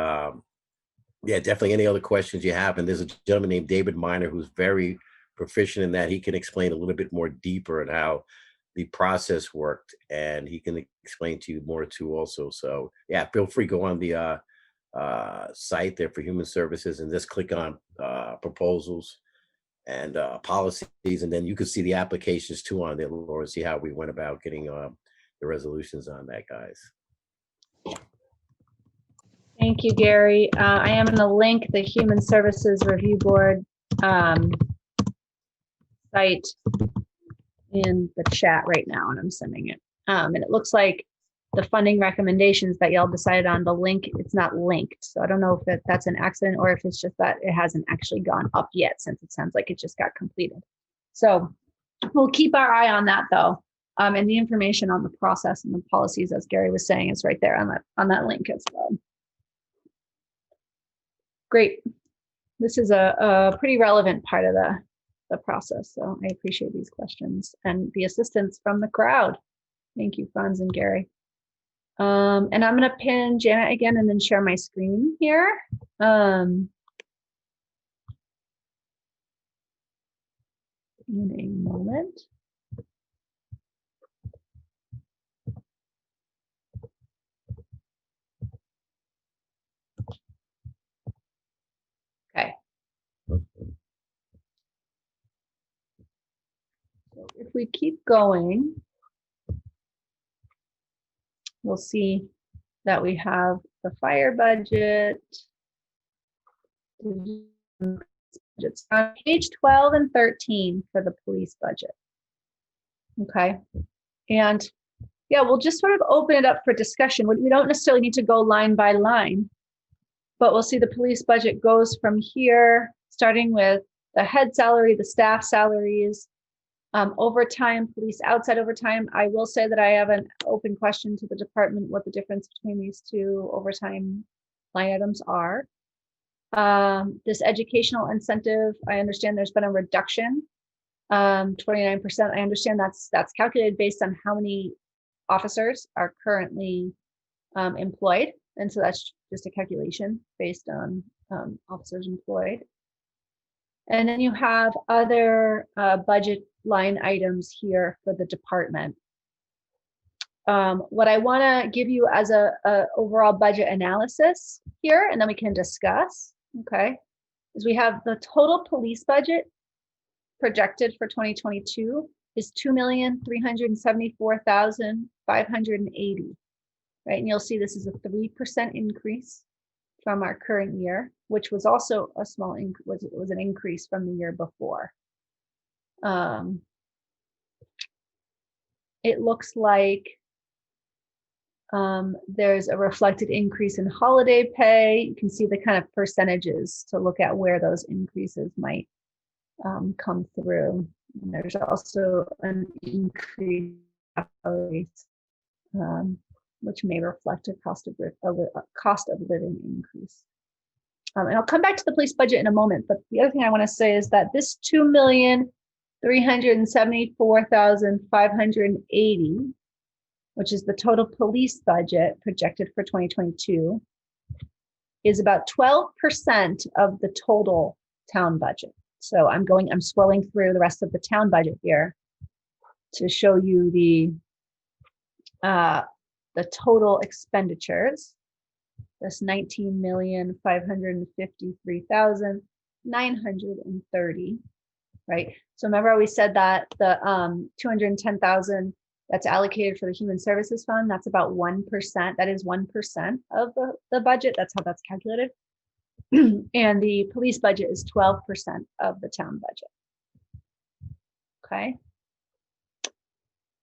yeah, definitely any other questions you have. And there's a gentleman named David Miner who's very proficient in that. He can explain a little bit more deeper and how the process worked, and he can explain to you more too also. So yeah, feel free, go on the site there for Human Services and just click on proposals and policies, and then you can see the applications too on there, Laura, see how we went about getting the resolutions on that, guys. Thank you, Gary. I am going to link the Human Services Review Board site in the chat right now, and I'm sending it. And it looks like the funding recommendations that y'all decided on, the link, it's not linked. So I don't know if that's an accident or if it's just that it hasn't actually gone up yet, since it sounds like it just got completed. So we'll keep our eye on that though. And the information on the process and the policies, as Gary was saying, is right there on that link as well. Great. This is a pretty relevant part of the process. So I appreciate these questions and the assistance from the crowd. Thank you, Franz and Gary. And I'm going to pin Janet again and then share my screen here. In a moment. Okay. So if we keep going, we'll see that we have the fire budget. It's on page 12 and 13 for the police budget. Okay. And yeah, we'll just sort of open it up for discussion. We don't necessarily need to go line by line, but we'll see the police budget goes from here, starting with the head salary, the staff salaries, overtime, police outside overtime. I will say that I have an open question to the department what the difference between these two overtime line items are. This educational incentive, I understand there's been a reduction, 29%. I understand that's calculated based on how many officers are currently employed. And so that's just a calculation based on officers employed. And then you have other budget line items here for the department. What I want to give you as a overall budget analysis here, and then we can discuss, okay, is we have the total police budget projected for 2022 is $2,374,580, right? And you'll see this is a 3% increase from our current year, which was also a small was an increase from the year before. It looks like there's a reflected increase in holiday pay. You can see the kind of percentages to look at where those increases might come through. And there's also an increase in salaries, which may reflect a cost of living increase. And I'll come back to the police budget in a moment, but the other thing I want to say is that this $2,374,580, which is the total police budget projected for 2022, is about 12% of the total town budget. So I'm scrolling through the rest of the town budget here to show you the total expenditures. This $19,553,930, right? So remember we said that the $210,000 that's allocated for the Human Services Fund, that's about 1%. That is 1% of the budget. That's how that's calculated. And the police budget is 12% of the town budget. Okay.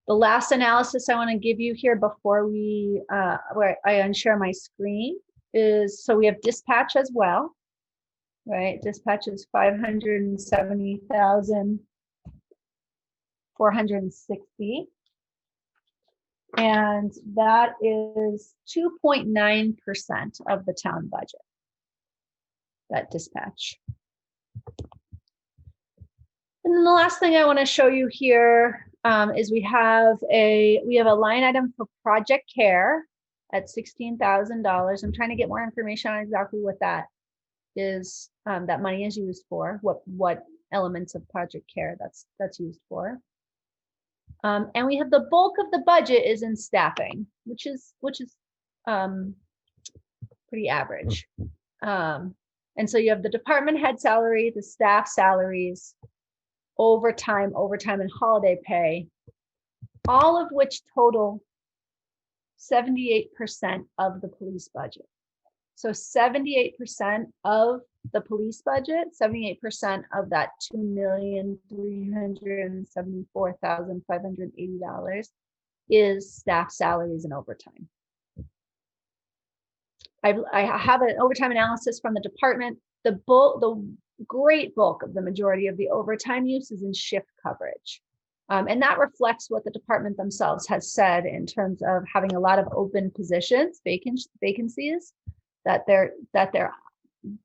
The last analysis I want to give you here before where I unshare my screen is, so we have dispatch as well, right? Dispatch is $570,460. And that is 2.9% of the town budget, that dispatch. And then the last thing I want to show you here is we have a line item for project care at $16,000. I'm trying to get more information on exactly what that is, that money is used for, what elements of project care that's used for. And we have the bulk of the budget is in staffing, which is pretty average. And so you have the department head salary, the staff salaries, overtime and holiday pay, all of which total 78% of the police budget. So 78% of the police budget, 78% of that $2,374,580 is staff salaries and overtime. I have an overtime analysis from the department. The great bulk of the majority of the overtime use is in shift coverage. And that reflects what the department themselves has said in terms of having a lot of open positions, vacancies that they're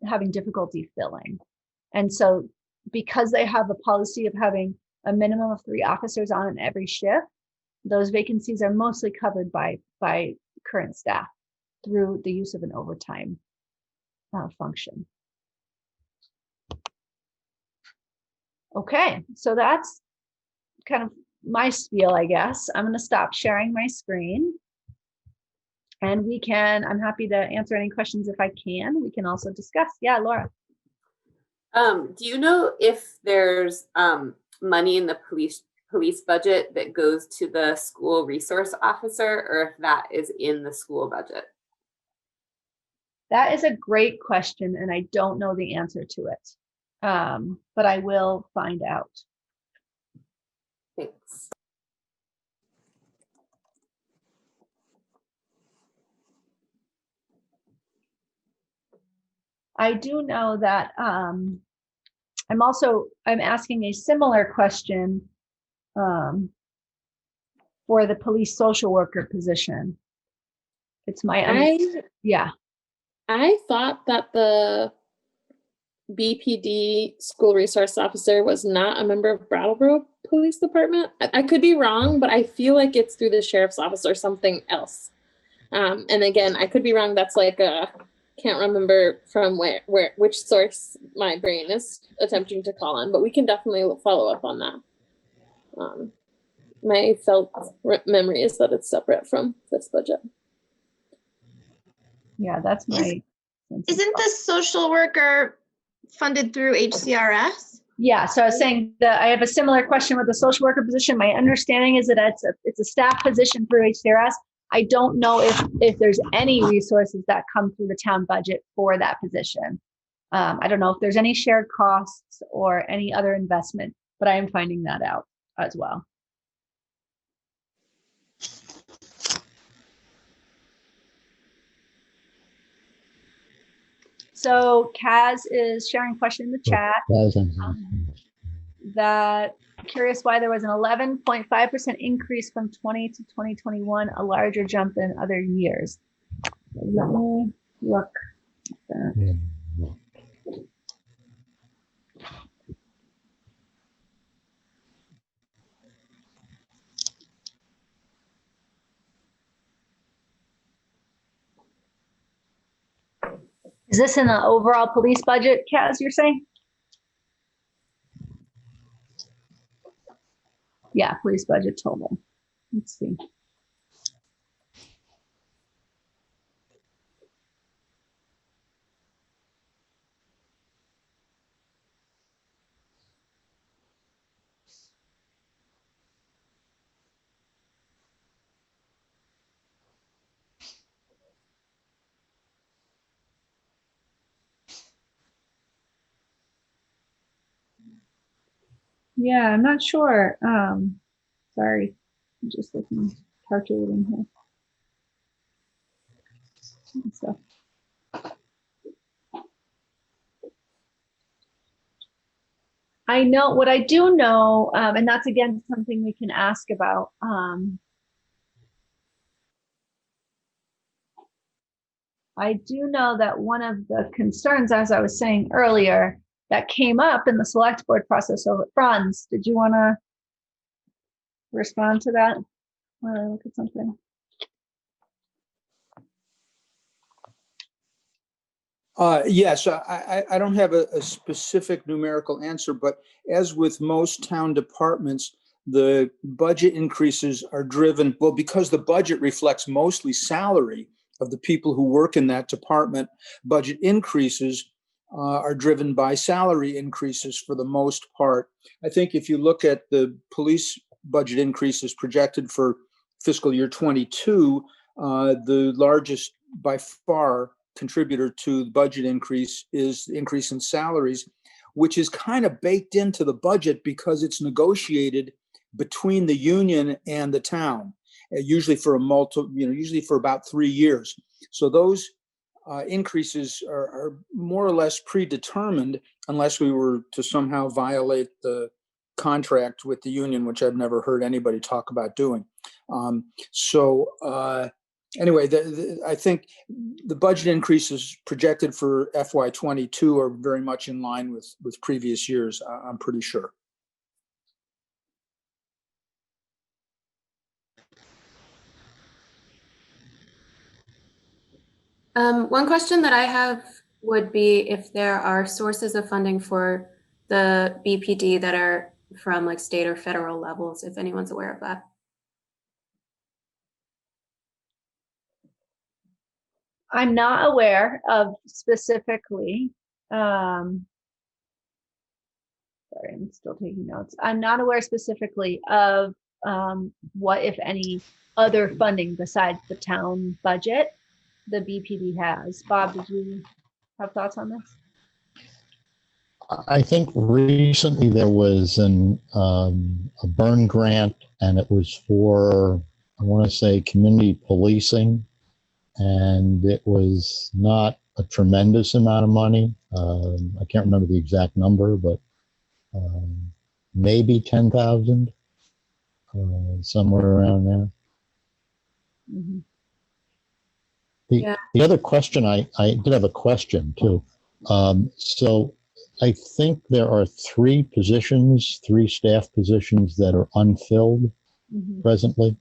having difficulty filling. And so because they have a policy of having a minimum of 3 officers on in every shift, those vacancies are mostly covered by current staff through the use of an overtime function. Okay, so that's kind of my spiel, I guess. I'm going to stop sharing my screen. And I'm happy to answer any questions if I can. We can also discuss. Yeah, Laura. Do you know if there's money in the police budget that goes to the school resource officer, or if that is in the school budget? That is a great question, and I don't know the answer to it, but I will find out. Thanks. I do know that I'm asking a similar question for the police social worker position. It's yeah. I thought that the BPD school resource officer was not a member of Brattleboro Police Department. I could be wrong, but I feel like it's through the sheriff's office or something else. And again, I could be wrong. That's like can't remember from which source my brain is attempting to call on, but we can definitely follow up on that. My felt memory is that it's separate from this budget. Yeah, that's my. Isn't the social worker funded through HCRS? Yeah, so I was saying that I have a similar question with the social worker position. My understanding is that it's a staff position through HCRS. I don't know if there's any resources that come through the town budget for that position. I don't know if there's any shared costs or any other investment, but I am finding that out as well. So Kaz is sharing a question in the chat. That curious why there was an 11.5% increase from 20 to 2021, a larger jump than other years. Let me look at that. Is this in the overall police budget, Kaz, you're saying? Yeah, police budget total. Let's see. Yeah, I'm not sure. Sorry, I'm just looking, calculating here. So. I know what I do know, and that's again something we can ask about. I do know that one of the concerns, as I was saying earlier, that came up in the select board process over funds. Did you want to respond to that while I look at something? Yes, I don't have a specific numerical answer, but as with most town departments, the budget increases are driven, well, because the budget reflects mostly salary of the people who work in that department, budget increases are driven by salary increases for the most part. I think if you look at the police budget increases projected for fiscal year 22, the largest by far contributor to the budget increase is the increase in salaries, which is kind of baked into the budget because it's negotiated between the union and the town, usually for usually for about 3 years. So those increases are more or less predetermined unless we were to somehow violate the contract with the union, which I've never heard anybody talk about doing. Anyway, I think the budget increases projected for FY22 are very much in line with previous years, I'm pretty sure. One question that I have would be if there are sources of funding for the BPD that are from like state or federal levels, if anyone's aware of that. I'm not aware of specifically. Sorry, I'm still taking notes. I'm not aware specifically of what, if any, other funding besides the town budget the BPD has. Bob, did you have thoughts on this? I think recently there was a burn grant, and it was for, I want to say, community policing, and it was not a tremendous amount of money. I can't remember the exact number, but maybe 10,000, somewhere around there. Mm-hmm. The other question, I did have a question too. So I think there are three staff positions that are unfilled presently.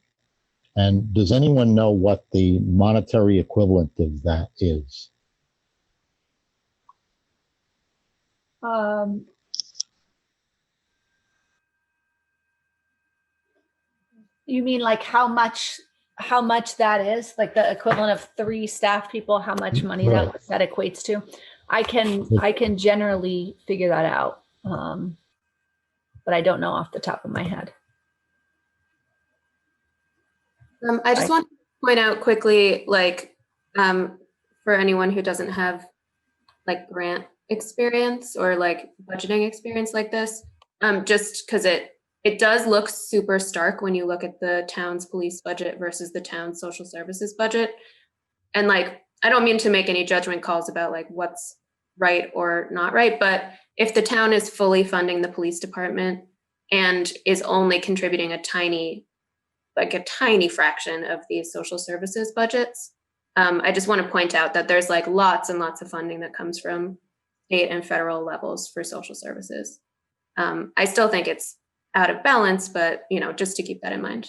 And does anyone know what the monetary equivalent of that is? You mean like how much that is, like the equivalent of 3 staff people, how much money that equates to? I can generally figure that out, but I don't know off the top of my head. I just want to point out quickly, like, for anyone who doesn't have like grant experience or like budgeting experience like this, just because it does look super stark when you look at the town's police budget versus the town's social services budget. And like, I don't mean to make any judgment calls about like what's right or not right, but if the town is fully funding the police department and is only contributing a tiny fraction of these social services budgets, I just want to point out that there's like lots and lots of funding that comes from state and federal levels for social services. I still think it's out of balance, but just to keep that in mind.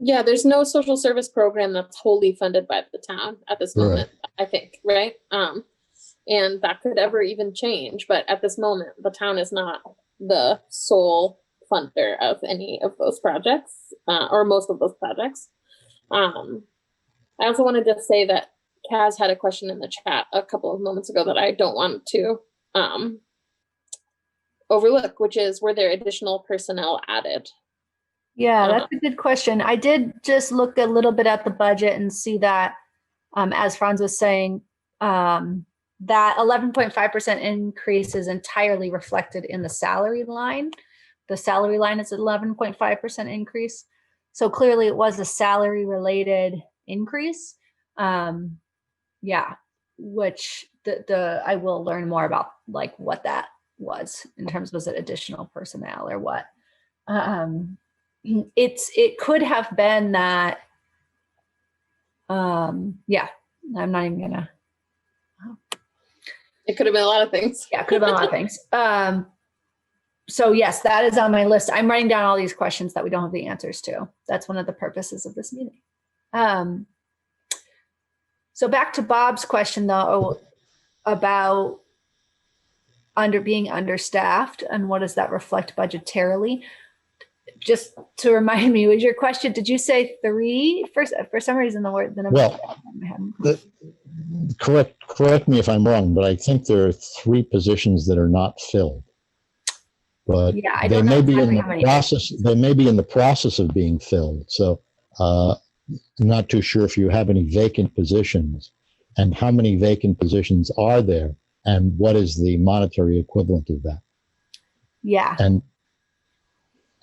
Yeah, there's no social service program that's wholly funded by the town at this moment, I think, right? And that could ever even change, but at this moment, the town is not the sole funder of any of those projects, or most of those projects. I also wanted to say that Kaz had a question in the chat a couple of moments ago that I don't want to overlook, which is, were there additional personnel added? Yeah, that's a good question. I did just look a little bit at the budget and see that, as Franz was saying, that 11.5% increase is entirely reflected in the salary line. The salary line is 11.5% increase. So clearly it was a salary related increase. Which I will learn more about like what that was in terms, was it additional personnel or what? It could have been that, I'm not even gonna. It could have been a lot of things. Yeah, it could have been a lot of things. So yes, that is on my list. I'm writing down all these questions that we don't have the answers to. That's one of the purposes of this meeting. So back to Bob's question though, about being understaffed and what does that reflect budgetarily? Just to remind me, was your question, did you say 3? For some reason, the number. Well, correct me if I'm wrong, but I think there are 3 positions that are not filled. But yeah, they may be in the process. They may be in the process of being filled. So I'm not too sure if you have any vacant positions, and how many vacant positions are there, and what is the monetary equivalent of that? Yeah.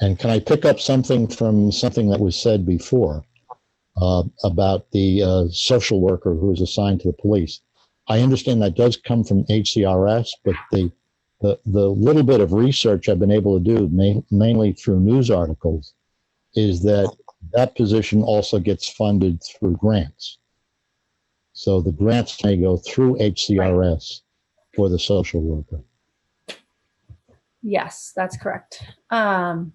And can I pick up something from something that was said before about the social worker who is assigned to the police? I understand that does come from HCRS, but The little bit of research I've been able to do, mainly through news articles, is that that position also gets funded through grants. So the grants may go through HCRS for the social worker. Yes, that's correct. To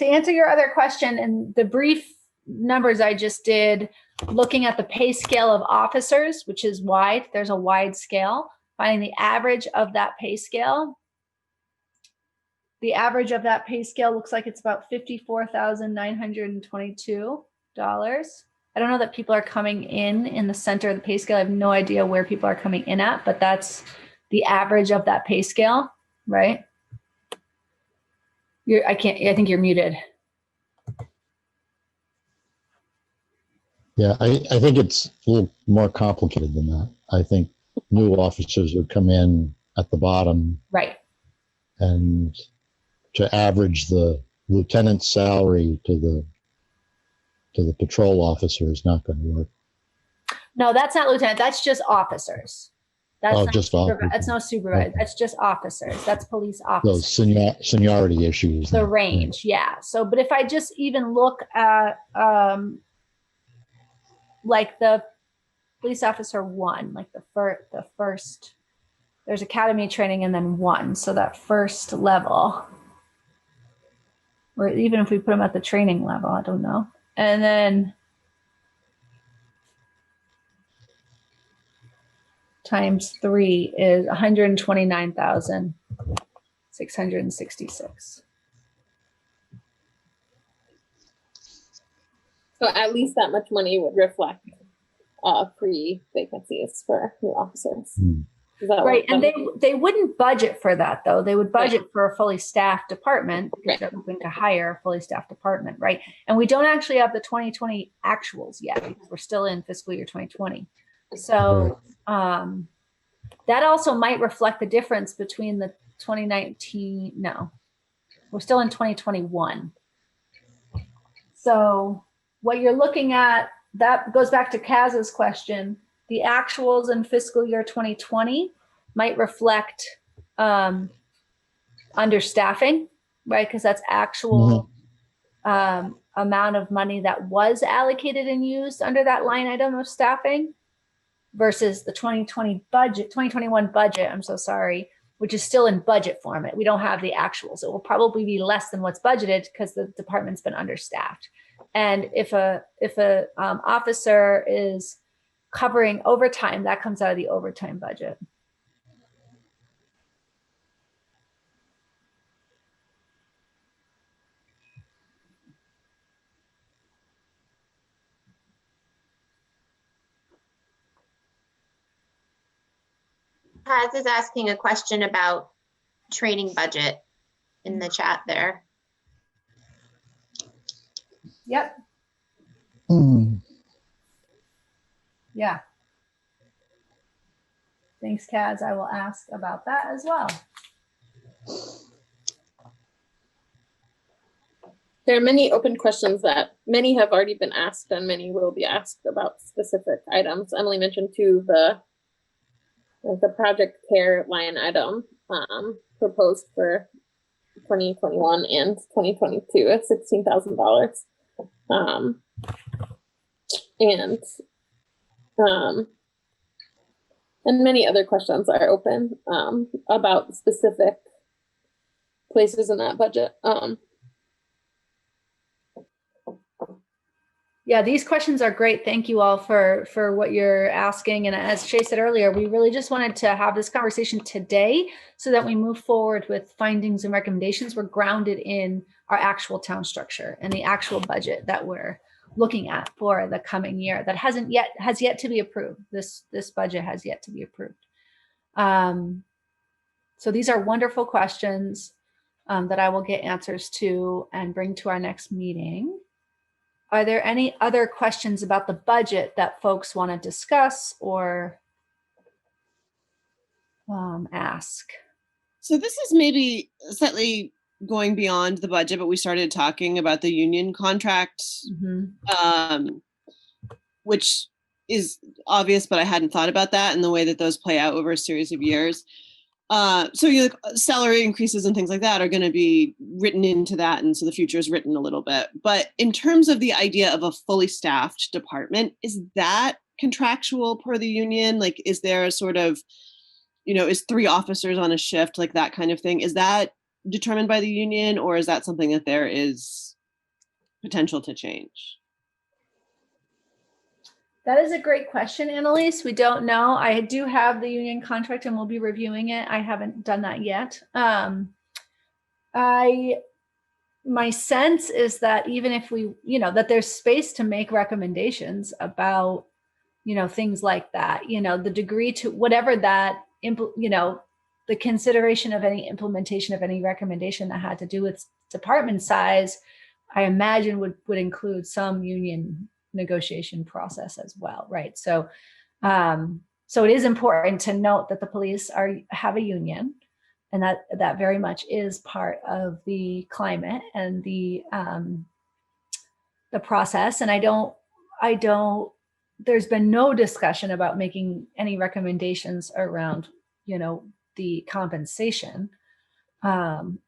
answer your other question, and the brief numbers I just did, looking at the pay scale of officers, which is wide, there's a wide scale, finding the average of that pay scale. The average of that pay scale looks like it's about $54,922. I don't know that people are coming in the center of the pay scale. I have no idea where people are coming in at, but that's the average of that pay scale, right? I think you're muted. Yeah, I think it's a little more complicated than that. I think new officers would come in at the bottom. Right. And to average the lieutenant's salary to the patrol officer is not going to work. No, that's not lieutenant. That's just officers. That's not just officers. That's no supervisor. That's just officers. That's police officers. Those seniority issues. The range, yeah. So, but if I just even look at like the police officer 1, like the first, there's academy training and then 1. So that first level, or even if we put them at the training level, I don't know. And then times 3 is 129,666. So at least that much money would reflect free vacancies for new officers. Is that right? And they wouldn't budget for that though. They would budget right. for a fully staffed department because they're hoping to hire a fully staffed department, right? And we don't actually have the 2020 actuals yet because we're still in fiscal year 2020. So that also might reflect the difference between the 2019. No, we're still in 2021. So what you're looking at, that goes back to Kaz's question. The actuals in fiscal year 2020 might reflect understaffing, right? Because that's actual amount of money that was allocated and used under that line item of staffing versus the 2021 budget, I'm so sorry, which is still in budget format. We don't have the actuals. It will probably be less than what's budgeted because the department's been understaffed. And if a officer is covering overtime, that comes out of the overtime budget. Kaz is asking a question about training budget in the chat there. Yep. Yeah. Thanks, Kaz. I will ask about that as well. There are many open questions that many have already been asked and many will be asked about specific items. Emily mentioned too the project care line item proposed for 2021 and 2022 at $16,000. And many other questions are open about specific places in that budget. Yeah, these questions are great. Thank you all for what you're asking. And as Shay said earlier, we really just wanted to have this conversation today so that we move forward with findings and recommendations. We're grounded in our actual town structure and the actual budget that we're looking at for the coming year that has yet to be approved. This budget has yet to be approved. So these are wonderful questions that I will get answers to and bring to our next meeting. Are there any other questions about the budget that folks want to discuss or ask? So this is maybe slightly going beyond the budget, but we started talking about the union contract, which is obvious, but I hadn't thought about that and the way that those play out over a series of years. So you know, salary increases and things like that are going to be written into that, and so the future is written a little bit. But in terms of the idea of a fully staffed department, is that contractual per the union? Like, is there a sort of, you know, is 3 officers on a shift, like that kind of thing? Is that determined by the union, or is that something that there is potential to change? That is a great question, Annalise. We don't know. I do have the union contract and we'll be reviewing it. I haven't done that yet. My sense is that even if we, you know, that there's space to make recommendations about, you know, things like that, you know, the degree to whatever that, you know, the consideration of any implementation of any recommendation that had to do with department size, I imagine would include some union negotiation process as well, right? So, so it is important to note that the police have a union, and that very much is part of the climate and the process. And I don't. There's been no discussion about making any recommendations around, you know, the compensation, and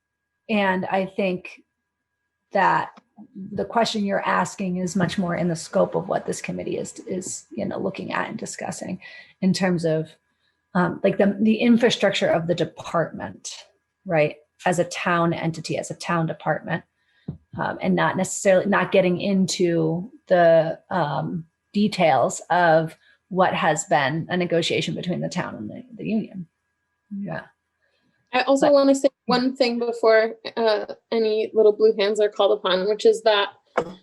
I think that the question you're asking is much more in the scope of what this committee is you know, looking at and discussing in terms of like the infrastructure of the department, right? As a town entity, as a town department, and not necessarily not getting into the details of what has been a negotiation between the town and the union. Yeah. I also want to say one thing before any little blue hands are called upon, which is that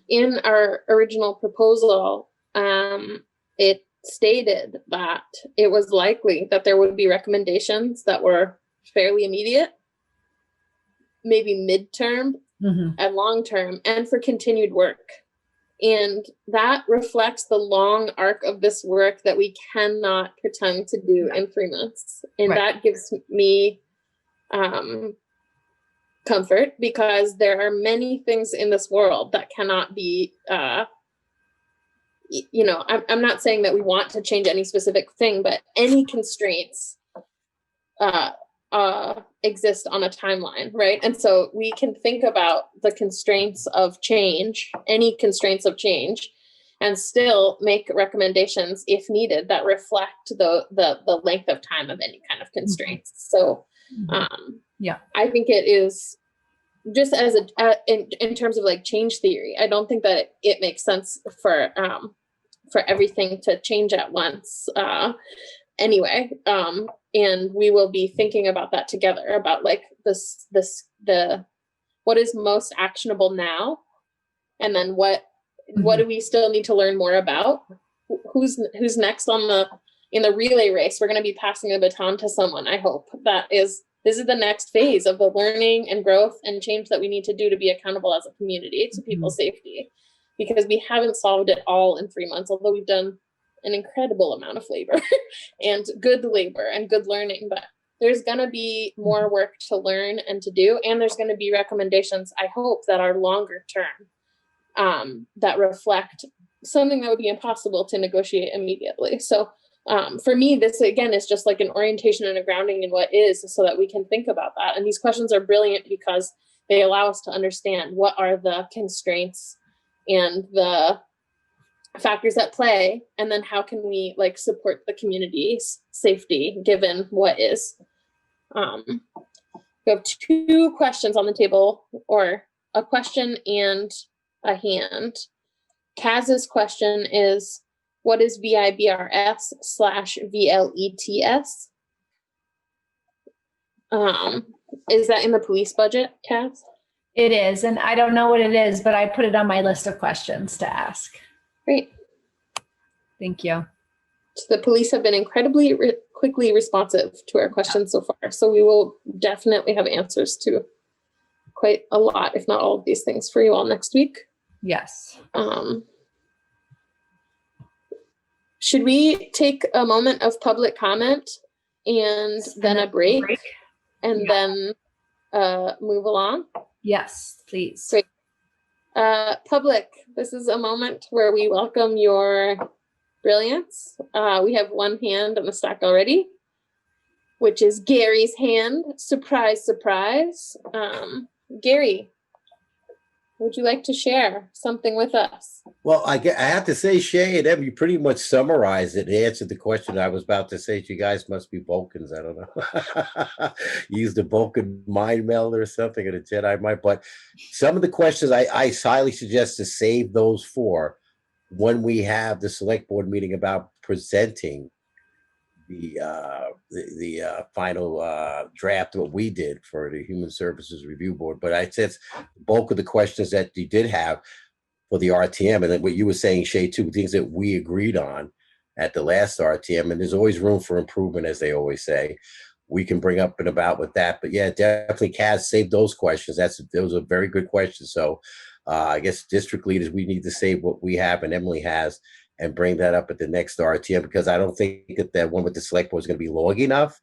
in our original proposal, it stated that it was likely that there would be recommendations that were fairly immediate, maybe midterm and long-term, and for continued work. And that reflects the long arc of this work that we cannot pretend to do in 3 months. And that gives me comfort, because there are many things in this world that cannot be, you know, I'm not saying that we want to change any specific thing, but any constraints exist on a timeline, right? And so we can think about the constraints of change, any constraints of change, and still make recommendations if needed that reflect the length of time of any kind of constraints. So yeah, I think it is just as in terms of like change theory, I don't think that it makes sense for everything to change at once anyway. And we will be thinking about that together, about like what is most actionable now, and then what do we still need to learn more about? Who's next in the relay race? We're going to be passing the baton to someone. I hope this is the next phase of the learning and growth and change that we need to do to be accountable as a community to people's safety, because we haven't solved it all in 3 months, although we've done an incredible amount of labor and good labor and good learning. But there's going to be more work to learn and to do, and there's going to be recommendations, I hope, that are longer term, that reflect something that would be impossible to negotiate immediately. So for me, this again is just like an orientation and a grounding in what is, so that we can think about that. And these questions are brilliant because they allow us to understand what are the constraints and the factors at play, and then how can we like support the community's safety given what is. We have 2 questions on the table, or a question and a hand. Kaz's question is, what is VIBRS/VLETS? Is that in the police budget, Kaz? It is, and I don't know what it is, but I put it on my list of questions to ask. Great. Thank you. The police have been incredibly quickly responsive to our questions so far, so we will definitely have answers to quite a lot, if not all of these things for you all next week. Yes. Should we take a moment of public comment and then a break and then move along? Yes, please. Great. Public, this is a moment where we welcome your brilliance. We have one hand on the stack already. which is Gary's hand. Surprise, surprise. Gary, would you like to share something with us? Well, I have to say, Shay and Em, you pretty much summarized it and answered the question I was about to say. You guys must be Vulcans. I don't know. You used a Vulcan mind meld or something, or a Jedi mind. But some of the questions I highly suggest to save those for when we have the select board meeting about presenting the final draft of what we did for the Human Services Review Board. But I said the bulk of the questions that you did have for the RTM, and then what you were saying, Shay, too, things that we agreed on at the last RTM, and there's always room for improvement, as they always say. We can bring up and about with that. But yeah, definitely, Kaz, save those questions. Those are very good questions. So I guess district leaders, we need to save what we have and Emily has and bring that up at the next RTM, because I don't think that one with the select board is going to be long enough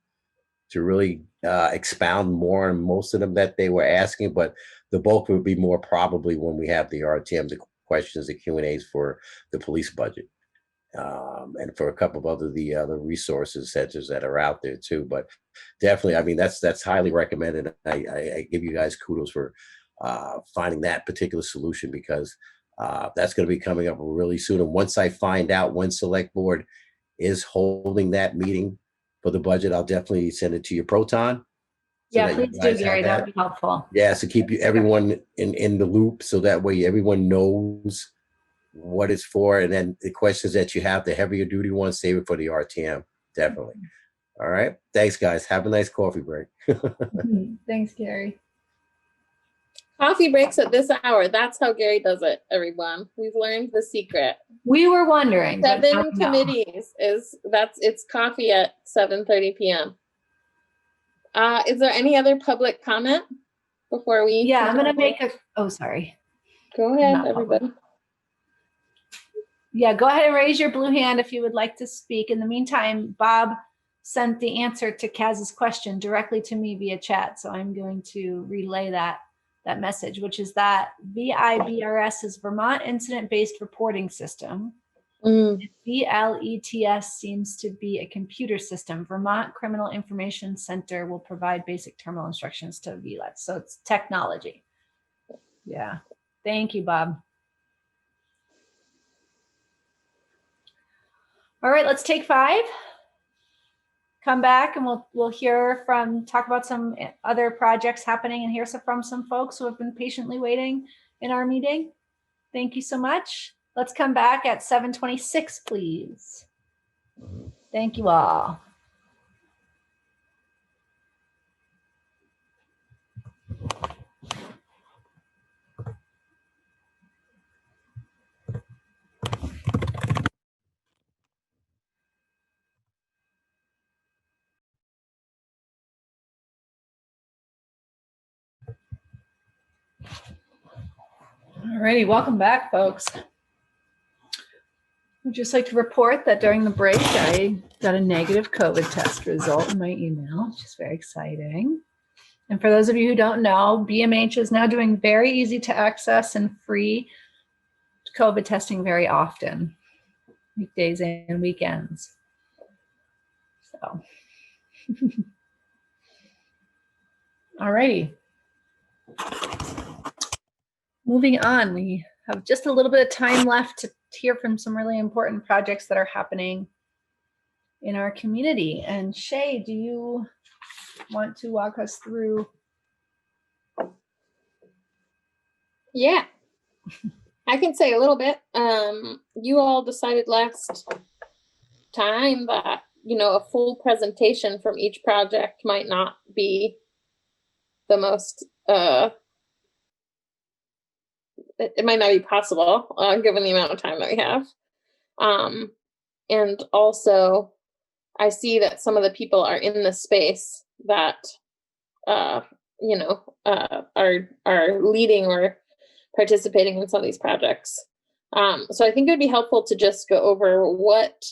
to really expound more on most of them that they were asking. But the bulk would be more probably when we have the RTM, the questions, the Q&As for the police budget. And for a couple of other resources centers that are out there too. But definitely, I mean, that's highly recommended. I give you guys kudos for finding that particular solution, because that's going to be coming up really soon. And once I find out when select board is holding that meeting for the budget, I'll definitely send it to your Proton. Yeah, please do, Gary. That would be helpful. Yeah, so keep everyone in the loop, so that way everyone knows what it's for. And then the questions that you have, the heavier duty ones, save it for the RTM. Definitely. All right. Thanks, guys. Have a nice coffee break. Thanks, Gary. Coffee breaks at this hour. That's how Gary does it, everyone. We've learned the secret. We were wondering. 7 committees it's coffee at 7:30 p.m. Is there any other public comment before we? Yeah, I'm gonna make sorry. Go ahead, everybody. Yeah, go ahead and raise your blue hand if you would like to speak. In the meantime, Bob sent the answer to Kaz's question directly to me via chat, so I'm going to relay that message, which is that VIBRS is Vermont Incident-Based Reporting System. VLETS seems to be a computer system. Vermont Criminal Information Center will provide basic terminal instructions to VLETS. So it's technology. Yeah. Thank you, Bob. All right, let's take 5. Come back and we'll talk about some other projects happening and hear from some folks who have been patiently waiting in our meeting. Thank you so much. Let's come back at 7:26, please. Thank you all. All righty, welcome back, folks. I'd just like to report that during the break, I got a negative COVID test result in my email, which is very exciting. And for those of you who don't know, BMH is now doing very easy to access and free COVID testing very often, weekdays and weekends. So, all righty. Moving on, we have just a little bit of time left to hear from some really important projects that are happening in our community. And Shay, do you want to walk us through? Yeah, I can say a little bit. You all decided last time that, a full presentation from each project might not be the most, it might not be possible given the amount of time that we have. And also, I see that some of the people are in the space that, are leading or participating in some of these projects. So I think it would be helpful to just go over what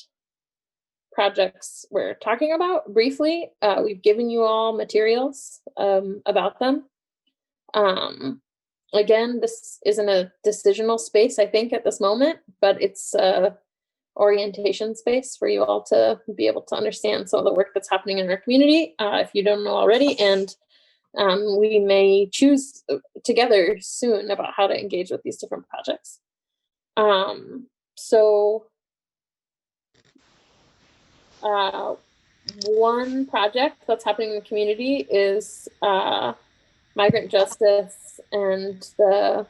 projects we're talking about briefly. We've given you all materials about them. Again, this isn't a decisional space, I think, at this moment, but it's, or orientation space for you all to be able to understand some of the work that's happening in our community, if you don't know already. And we may choose together soon about how to engage with these different projects. One project that's happening in the community is Migrant Justice and the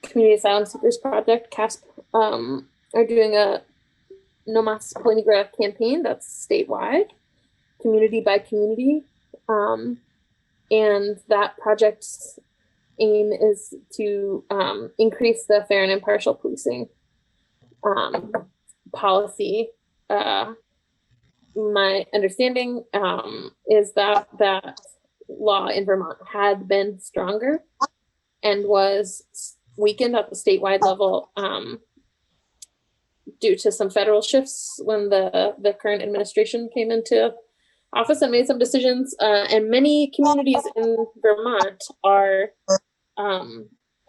Community Asylum Seekers Project, CASP, are doing a No Mas Polimigra campaign that's statewide, community by community. And that project's aim is to increase the fair and impartial policing policy. My understanding is that that law in Vermont had been stronger and was weakened at the statewide level due to some federal shifts when the current administration came into office and made some decisions. And many communities in Vermont are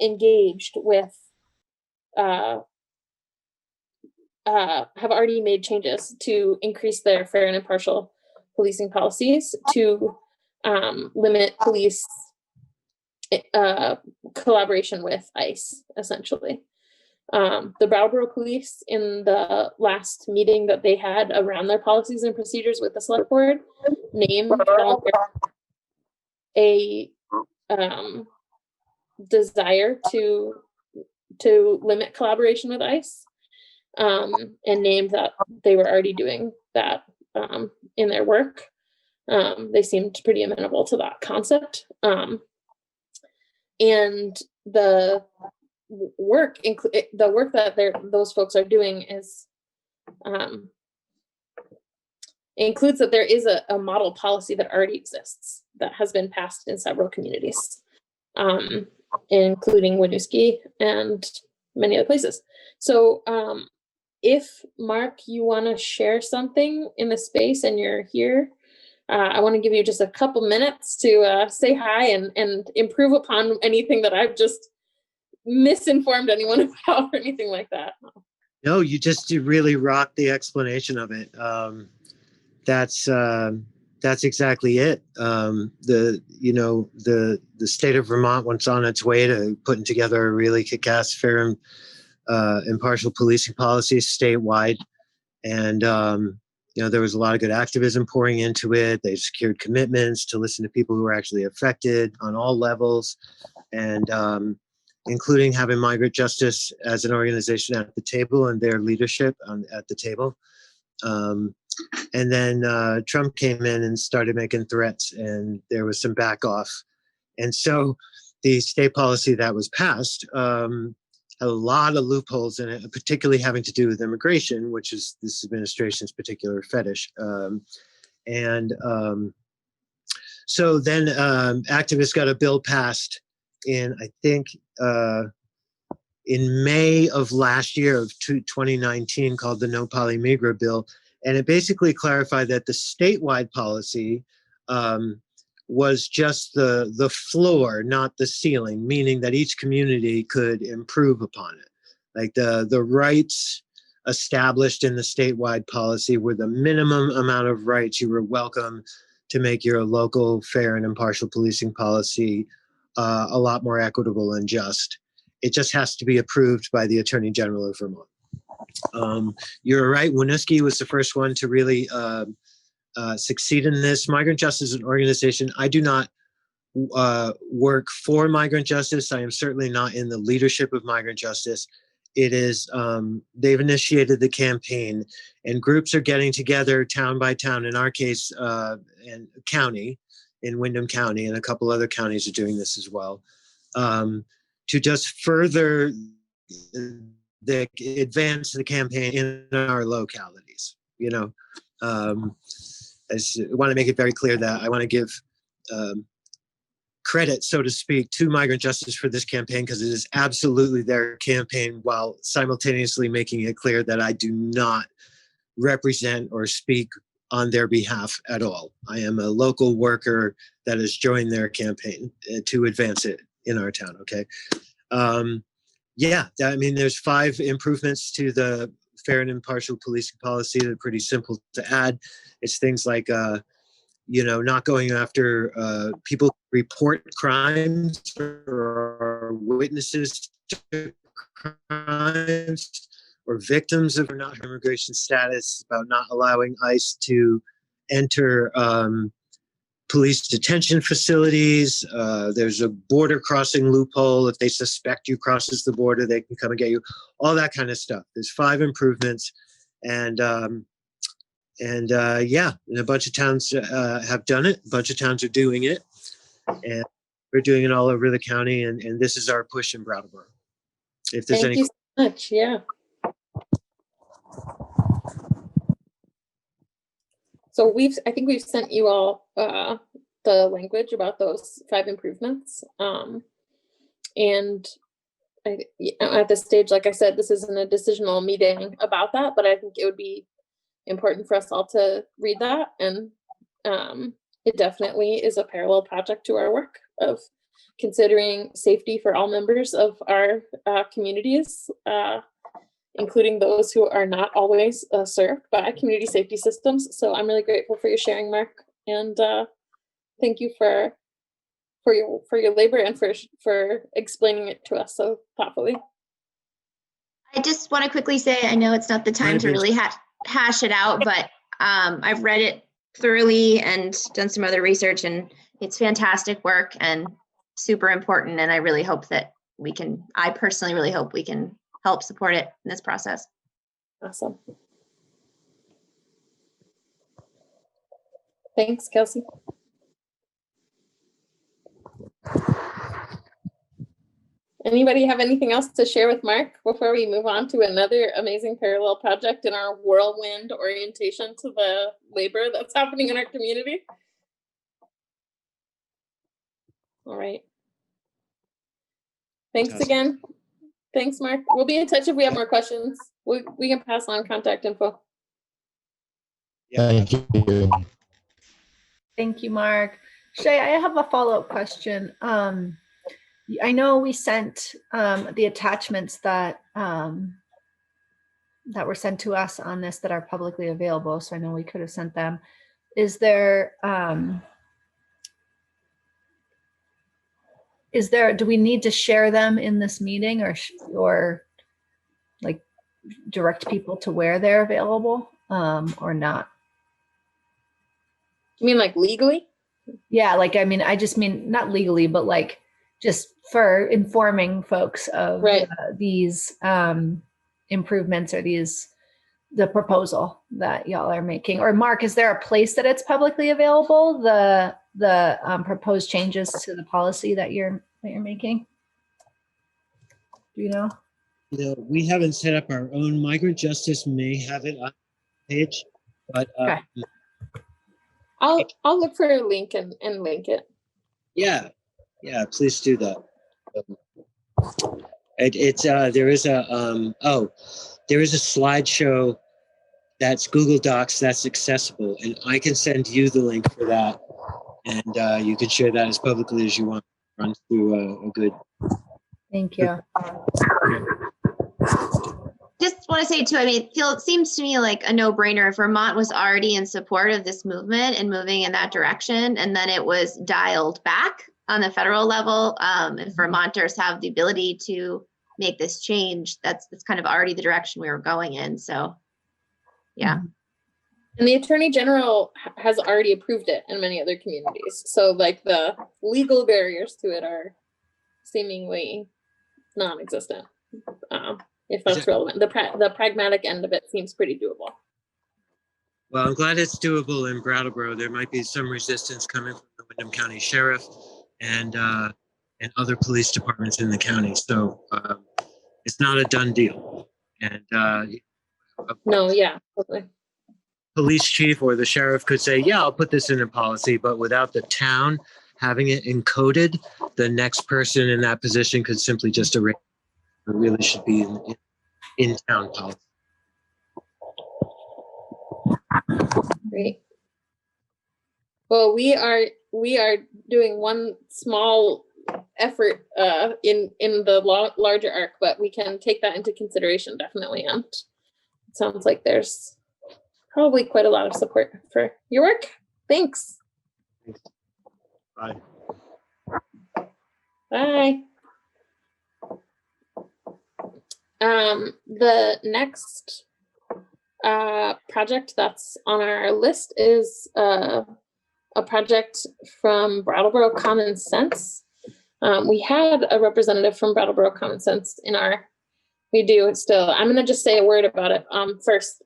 engaged with, have already made changes to increase their fair and impartial policing policies to limit police collaboration with ICE, essentially. The Brattleboro police, in the last meeting that they had around their policies and procedures with the select board, named a desire to limit collaboration with ICE, and named that they were already doing that in their work. They seemed pretty amenable to that concept. And the work that those folks are doing is includes that there is a model policy that already exists that has been passed in several communities, including Winooski and many other places. So if, Mark, you want to share something in the space and you're here, I want to give you just a couple minutes to say hi and improve upon anything that I've just misinformed anyone about or anything like that. No, you really rocked the explanation of it. That's exactly it. The state of Vermont wants on its way to putting together a really kick-ass, fair and impartial policing policy statewide, and there was a lot of good activism pouring into it. They secured commitments to listen to people who were actually affected on all levels, and including having Migrant Justice as an organization at the table and their leadership at the table. And then Trump came in and started making threats, and there was some back off. And so the state policy that was passed had a lot of loopholes in it, particularly having to do with immigration, which is this administration's particular fetish. So then activists got a bill passed in, I think, in May of last year of 2019 called the No Polimigra Bill. And it basically clarified that the statewide policy was just the floor, not the ceiling, meaning that each community could improve upon it. Like the rights established in the statewide policy were the minimum amount of rights you were welcome to make your local fair and impartial policing policy a lot more equitable and just. It just has to be approved by the Attorney General of Vermont. You're right, Winooski was the first one to really succeed in this. Migrant Justice is an organization. I do not work for Migrant Justice. I am certainly not in the leadership of Migrant Justice. It is, they've initiated the campaign, and groups are getting together town by town, in our case, and county, in Windham County, and a couple other counties are doing this as well, to just further advance the campaign in our localities. I want to make it very clear that I want to give credit, so to speak, to Migrant Justice for this campaign, because it is absolutely their campaign, while simultaneously making it clear that I do not represent or speak on their behalf at all. I am a local worker that has joined their campaign to advance it in our town, okay? Yeah, I mean, there's 5 improvements to the fair and impartial policing policy that are pretty simple to add. It's things like, not going after people who report crimes or witnesses to crimes or victims of not immigration status, about not allowing ICE to enter police detention facilities. There's a border crossing loophole. If they suspect you crosses the border, they can come and get you. All that kind of stuff. There's 5 improvements, and a bunch of towns have done it. A bunch of towns are doing it, and we're doing it all over the county. And this is our push in Brattleboro. If there's Thank you so much. Yeah. So I think we've sent you all the language about those 5 improvements. And at this stage, like I said, this isn't a decisional meeting about that, but I think it would be important for us all to read that. And it definitely is a parallel project to our work of considering safety for all members of our communities, including those who are not always served by community safety systems. So I'm really grateful for your sharing, Mark, and thank you for your labor and for explaining it to us so thoughtfully. I just want to quickly say, I know it's not the time to really hash it out, but I've read it thoroughly and done some other research, and it's fantastic work and super important. And I really hope that I personally really hope we can help support it in this process. Awesome. Thanks, Kelsey. Anybody have anything else to share with Mark before we move on to another amazing parallel project in our whirlwind orientation to the labor that's happening in our community? All right. Thanks again. Thanks, Mark. We'll be in touch if we have more questions. We can pass on contact info. Thank you. Thank you, Mark. Shay, I have a follow-up question. I know we sent the attachments that were sent to us on this that are publicly available, so I know we could have sent them. Is there, do we need to share them in this meeting or like direct people to where they're available or not? You mean like legally? Yeah, like, I mean, I just mean not legally, but like just for informing folks of these improvements or the proposal that y'all are making. Or Mark, is there a place that it's publicly available, the proposed changes to the policy that you're making? Do you know? We haven't set up our own. Migrant Justice may have it on the page, but okay. I'll look for a link and link it. Yeah, please do that. There is a slideshow that's Google Docs that's accessible, and I can send you the link for that, and you can share that as publicly as you want. Run through a good. Thank you. Just want to say too, I mean, it seems to me like a no-brainer. If Vermont was already in support of this movement and moving in that direction, and then it was dialed back on the federal level, if Vermonters have the ability to make this change, that's kind of already the direction we were going in. So, yeah. And the Attorney General has already approved it in many other communities. So like the legal barriers to it are seemingly non-existent. If that's relevant. The pragmatic end of it seems pretty doable. Well, I'm glad it's doable in Brattleboro. There might be some resistance coming from the Windham County Sheriff and other police departments in the county. So it's not a done deal. And no, yeah, totally. Police chief or the sheriff could say, yeah, I'll put this in a policy, but without the town having it encoded, the next person in that position could simply just erase. It really should be in town policy. Great. Well, we are doing one small effort in the larger arc, but we can take that into consideration definitely. And it sounds like there's probably quite a lot of support for your work. Thanks. Bye. Bye. The next project that's on our list is a project from Brattleboro Common Sense. We had a representative from Brattleboro Common Sense in our, we do still. I'm going to just say a word about it. First,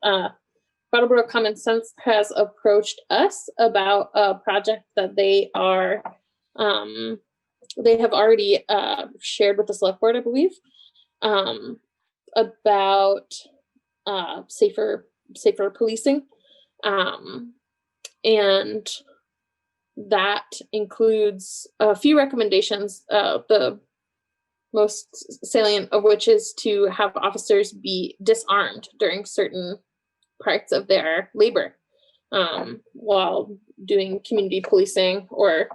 Brattleboro Common Sense has approached us about a project that they are, they have already shared with the select board, I believe, about safer policing. And that includes a few recommendations, the most salient of which is to have officers be disarmed during certain parts of their labor while doing community policing, or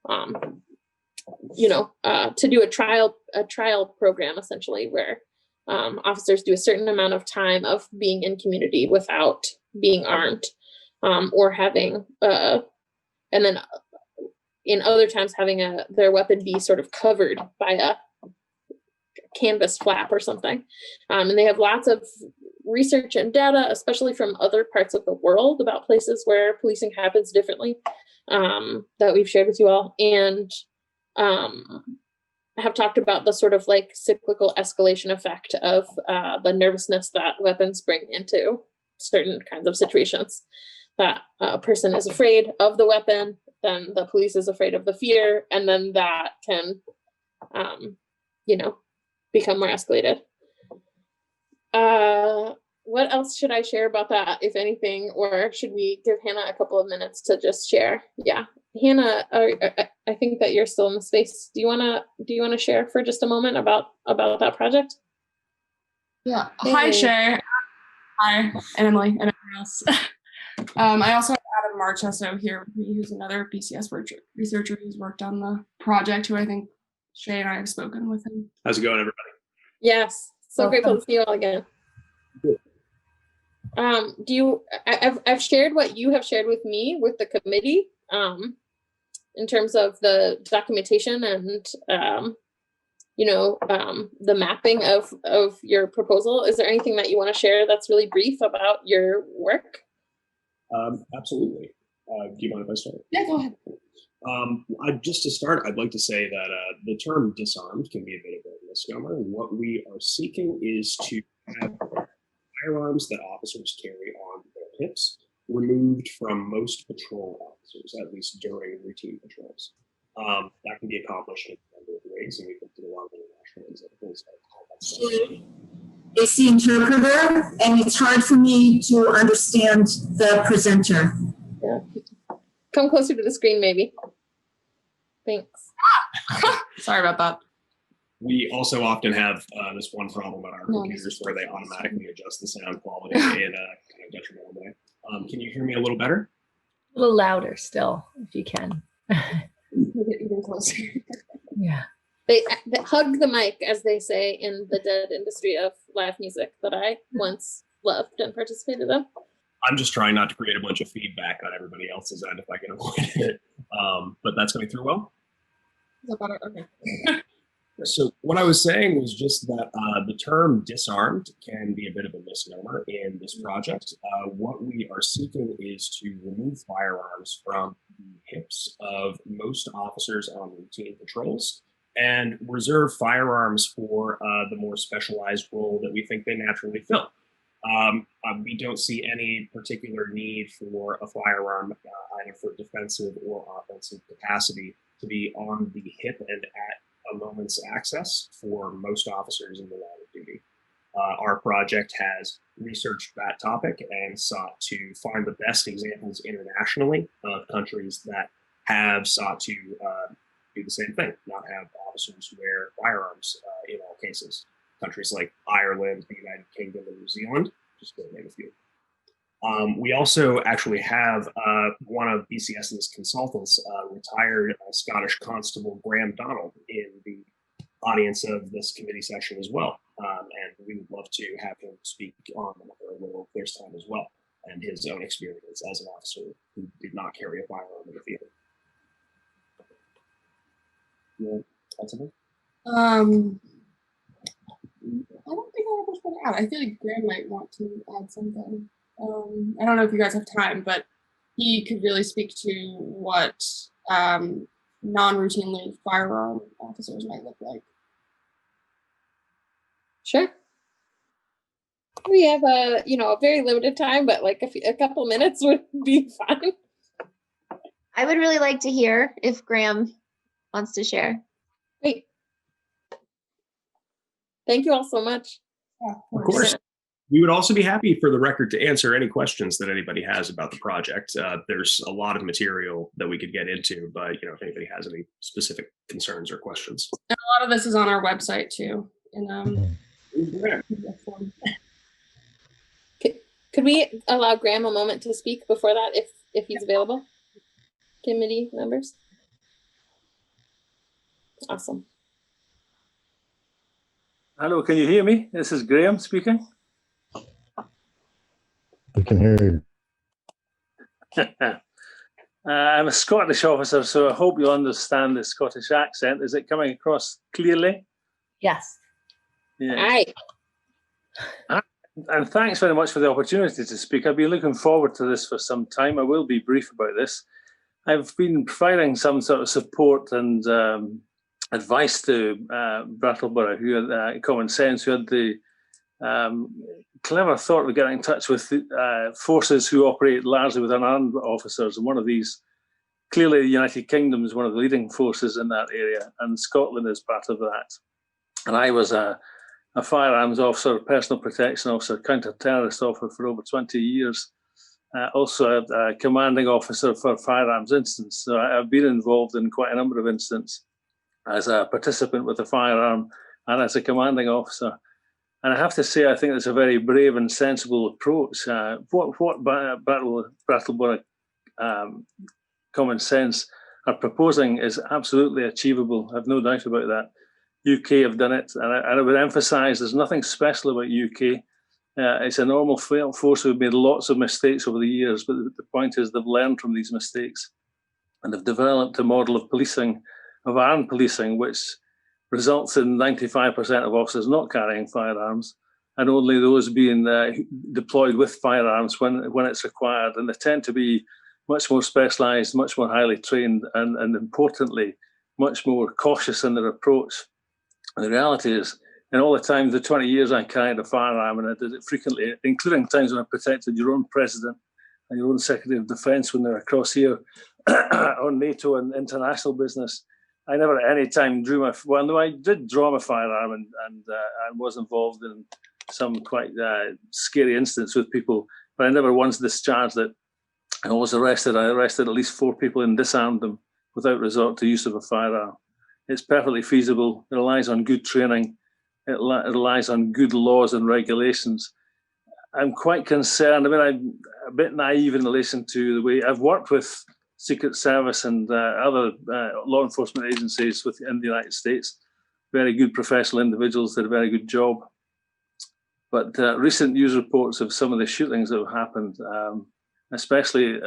to do a trial program essentially where officers do a certain amount of time of being in community without being armed, or having and then in other times having their weapon be sort of covered by a canvas flap or something. And they have lots of research and data, especially from other parts of the world, about places where policing happens differently, that we've shared with you all. And have talked about the sort of like cyclical escalation effect of the nervousness that weapons bring into certain kinds of situations. That a person is afraid of the weapon, then the police is afraid of the fear, and then that can, become more escalated. What else should I share about that, if anything, or should we give Hannah a couple of minutes to just share? Yeah, Hannah, I think that you're still in the space. Do you wanna share for just a moment about that project? Yeah. Hey. Hi, Shay. Hi, and Emily, and everyone else. I also have Adam Marchesso here with me, who's another BCS researcher who's worked on the project, who I think Shay and I have spoken with him. How's it going, everybody? Yes, so grateful to see you all again. I've shared what you have shared with me with the committee in terms of the documentation and the mapping of your proposal. Is there anything that you want to share that's really brief about your work? Absolutely. Do you mind if I start? Yeah, go ahead. Just to start, I'd like to say that the term disarmed can be a bit of a misnomer. What we are seeking is to have firearms that officers carry on their hips removed from most patrol officers, at least during routine patrols. That can be accomplished in a number of ways, and we've looked at a lot of international examples. It's the interpreter, and it's hard for me to understand the presenter. Yeah. Come closer to the screen, maybe. Thanks. Sorry about that. We also often have this one problem on our computers where they automatically adjust the sound quality in a kind of detrimental way. Can you hear me a little better? A little louder still, if you can. Even closer. Yeah. They hug the mic, as they say in the dead industry of live music that I once loved and participated in. I'm just trying not to create a bunch of feedback on everybody else's end if I can avoid it. But that's going through well. Is that better? Okay. So what I was saying was just that the term disarmed can be a bit of a misnomer in this project. What we are seeking is to remove firearms from the hips of most officers on routine patrols and reserve firearms for the more specialized role that we think they naturally fill. We don't see any particular need for a firearm, either for defensive or offensive capacity, to be on the hip and at a moment's access for most officers in the line of duty. Our project has researched that topic and sought to find the best examples internationally of countries that have sought to do the same thing, not have officers wear firearms in all cases. Countries like Ireland, the United Kingdom, and New Zealand, just to name a few. We also actually have one of BCS's consultants, retired Scottish Constable Graham Donald, in audience of this committee session as well. And we would love to have him speak on a little of their time as well, and his own experience as an officer who did not carry a firearm in the field. I don't think I have much more to add. I feel like Graham might want to add something. I don't know if you guys have time, but he could really speak to what non-routinely firearm officers might look like. Sure. We have a very limited time, but like a couple minutes would be fine. I would really like to hear if Graham wants to share. Great. Thank you all so much. Of course. We would also be happy for the record to answer any questions that anybody has about the project. There's a lot of material that we could get into, but if anybody has any specific concerns or questions. And a lot of this is on our website too. Could we allow Graham a moment to speak before that, if he's available? Committee members? Awesome. Hello, can you hear me? This is Graham speaking. We can hear you. I'm a Scottish officer, so I hope you understand the Scottish accent. Is it coming across clearly? Yes. Yeah. Hi. And thanks very much for the opportunity to speak. I've been looking forward to this for some time. I will be brief about this. I've been providing some sort of support and advice to Brattleboro, who had Common Sense, who had the clever thought of getting in touch with forces who operate largely with unarmed officers. And one of these, clearly the United Kingdom is one of the leading forces in that area, and Scotland is part of that. And I was a firearms officer, personal protection officer, counter-terrorist officer for over 20 years. Also a commanding officer for firearms incidents. So I've been involved in quite a number of incidents as a participant with a firearm and as a commanding officer. And I have to say, I think it's a very brave and sensible approach. What Brattleboro Common Sense are proposing is absolutely achievable. I have no doubt about that. UK have done it, and I would emphasise there's nothing special about UK. It's a normal force who've made lots of mistakes over the years, but the point is they've learned from these mistakes, and they've developed a model of policing, of armed policing, which results in 95% of officers not carrying firearms, and only those being deployed with firearms when it's required. And they tend to be much more specialised, much more highly trained, and importantly, much more cautious in their approach. And the reality is, in all the time, the 20 years I carried a firearm, and I did it frequently, including times when I protected your own president and your own Secretary of Defence when they were across here on NATO and international business. I never at any time drew my, well, no, I did draw my firearm and I was involved in some quite scary incidents with people, but I never once discharged it. I was arrested. I arrested at least 4 people and disarmed them without resort to use of a firearm. It's perfectly feasible. It relies on good training. It relies on good laws and regulations. I'm quite concerned. I mean, I'm a bit naive in relation to the way I've worked with Secret Service and other law enforcement agencies in the United States. Very good professional individuals did a very good job. But recent news reports of some of the shootings that have happened, especially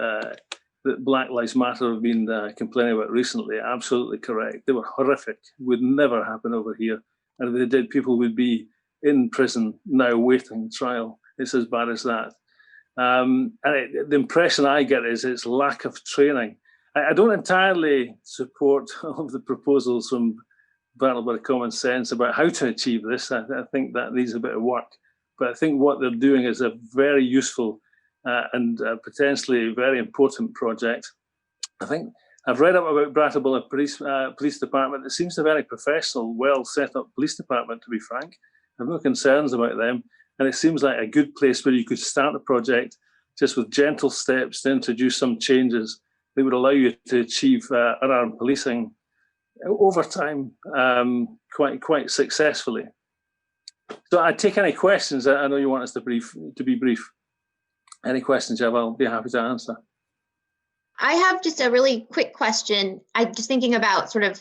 that Black Lives Matter have been complaining about recently, absolutely correct. They were horrific, would never happen over here. And if they did, people would be in prison now waiting trial. It's as bad as that. And the impression I get is its lack of training. I don't entirely support all of the proposals from Brattleboro Common Sense about how to achieve this. I think that needs a bit of work. But I think what they're doing is a very useful and potentially very important project. I think I've read up about Brattleboro Police Department. It seems a very professional, well set up police department, to be frank. I have no concerns about them. And it seems like a good place where you could start a project just with gentle steps to introduce some changes that would allow you to achieve unarmed policing over time quite successfully. So I take any questions. I know you want us to be brief. Any questions you have, I'll be happy to answer. I have just a really quick question. I'm just thinking about sort of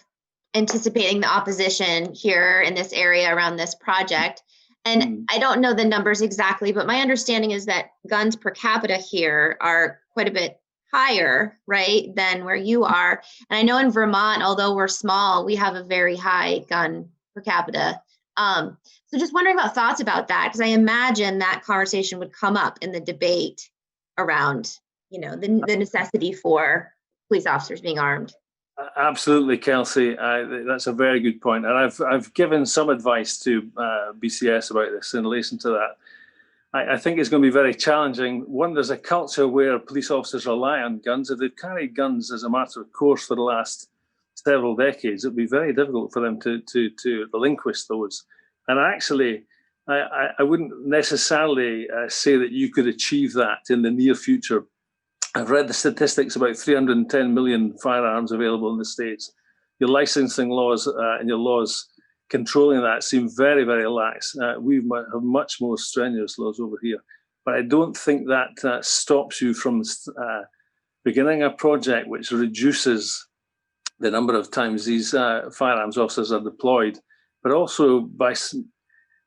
anticipating the opposition here in this area around this project. And I don't know the numbers exactly, but my understanding is that guns per capita here are quite a bit higher, right, than where you are. And I know in Vermont, although we're small, we have a very high gun per capita. So just wondering about thoughts about that, because I imagine that conversation would come up in the debate around, you know, the necessity for police officers being armed. Absolutely, Kelsey. That's a very good point. And I've given some advice to BCS about this in relation to that. I think it's going to be very challenging. One, there's a culture where police officers rely on guns. If they've carried guns as a matter of course for the last several decades, it'd be very difficult for them to relinquish those. And actually, I wouldn't necessarily say that you could achieve that in the near future. I've read the statistics about 310 million firearms available in the States. Your licensing laws and your laws controlling that seem very, very lax. We have much more strenuous laws over here. But I don't think that stops you from beginning a project which reduces the number of times these firearms officers are deployed. But also,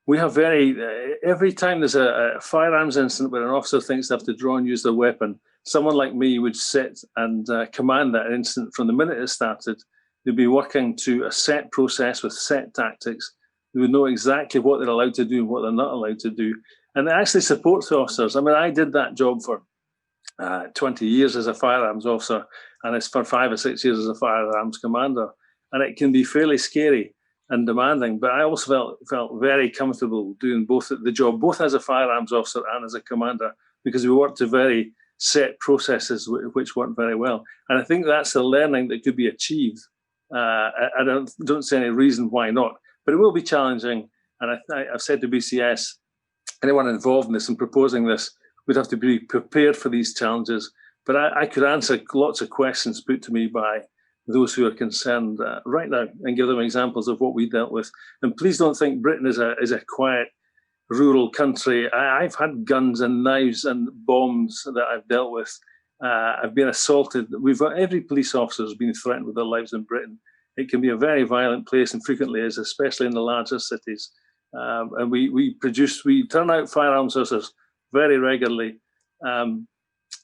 we have every time there's a firearms incident where an officer thinks they have to draw and use their weapon, someone like me would sit and command that incident from the minute it started. They'd be working to a set process with set tactics. They would know exactly what they're allowed to do and what they're not allowed to do. And it actually supports the officers. I mean, I did that job for 20 years as a firearms officer, and it's for 5 or 6 years as a firearms commander. And it can be fairly scary and demanding, but I also felt very comfortable doing the job, both as a firearms officer and as a commander, because we worked to very set processes which worked very well. And I think that's the learning that could be achieved. I don't see any reason why not, but it will be challenging. And I've said to BCS, anyone involved in this and proposing this would have to be prepared for these challenges. But I could answer lots of questions put to me by those who are concerned right now and give them examples of what we dealt with. And please don't think Britain is a quiet rural country. I've had guns and knives and bombs that I've dealt with. I've been assaulted. Every police officer has been threatened with their lives in Britain. It can be a very violent place, and frequently is, especially in the larger cities. And we turn out firearms officers very regularly.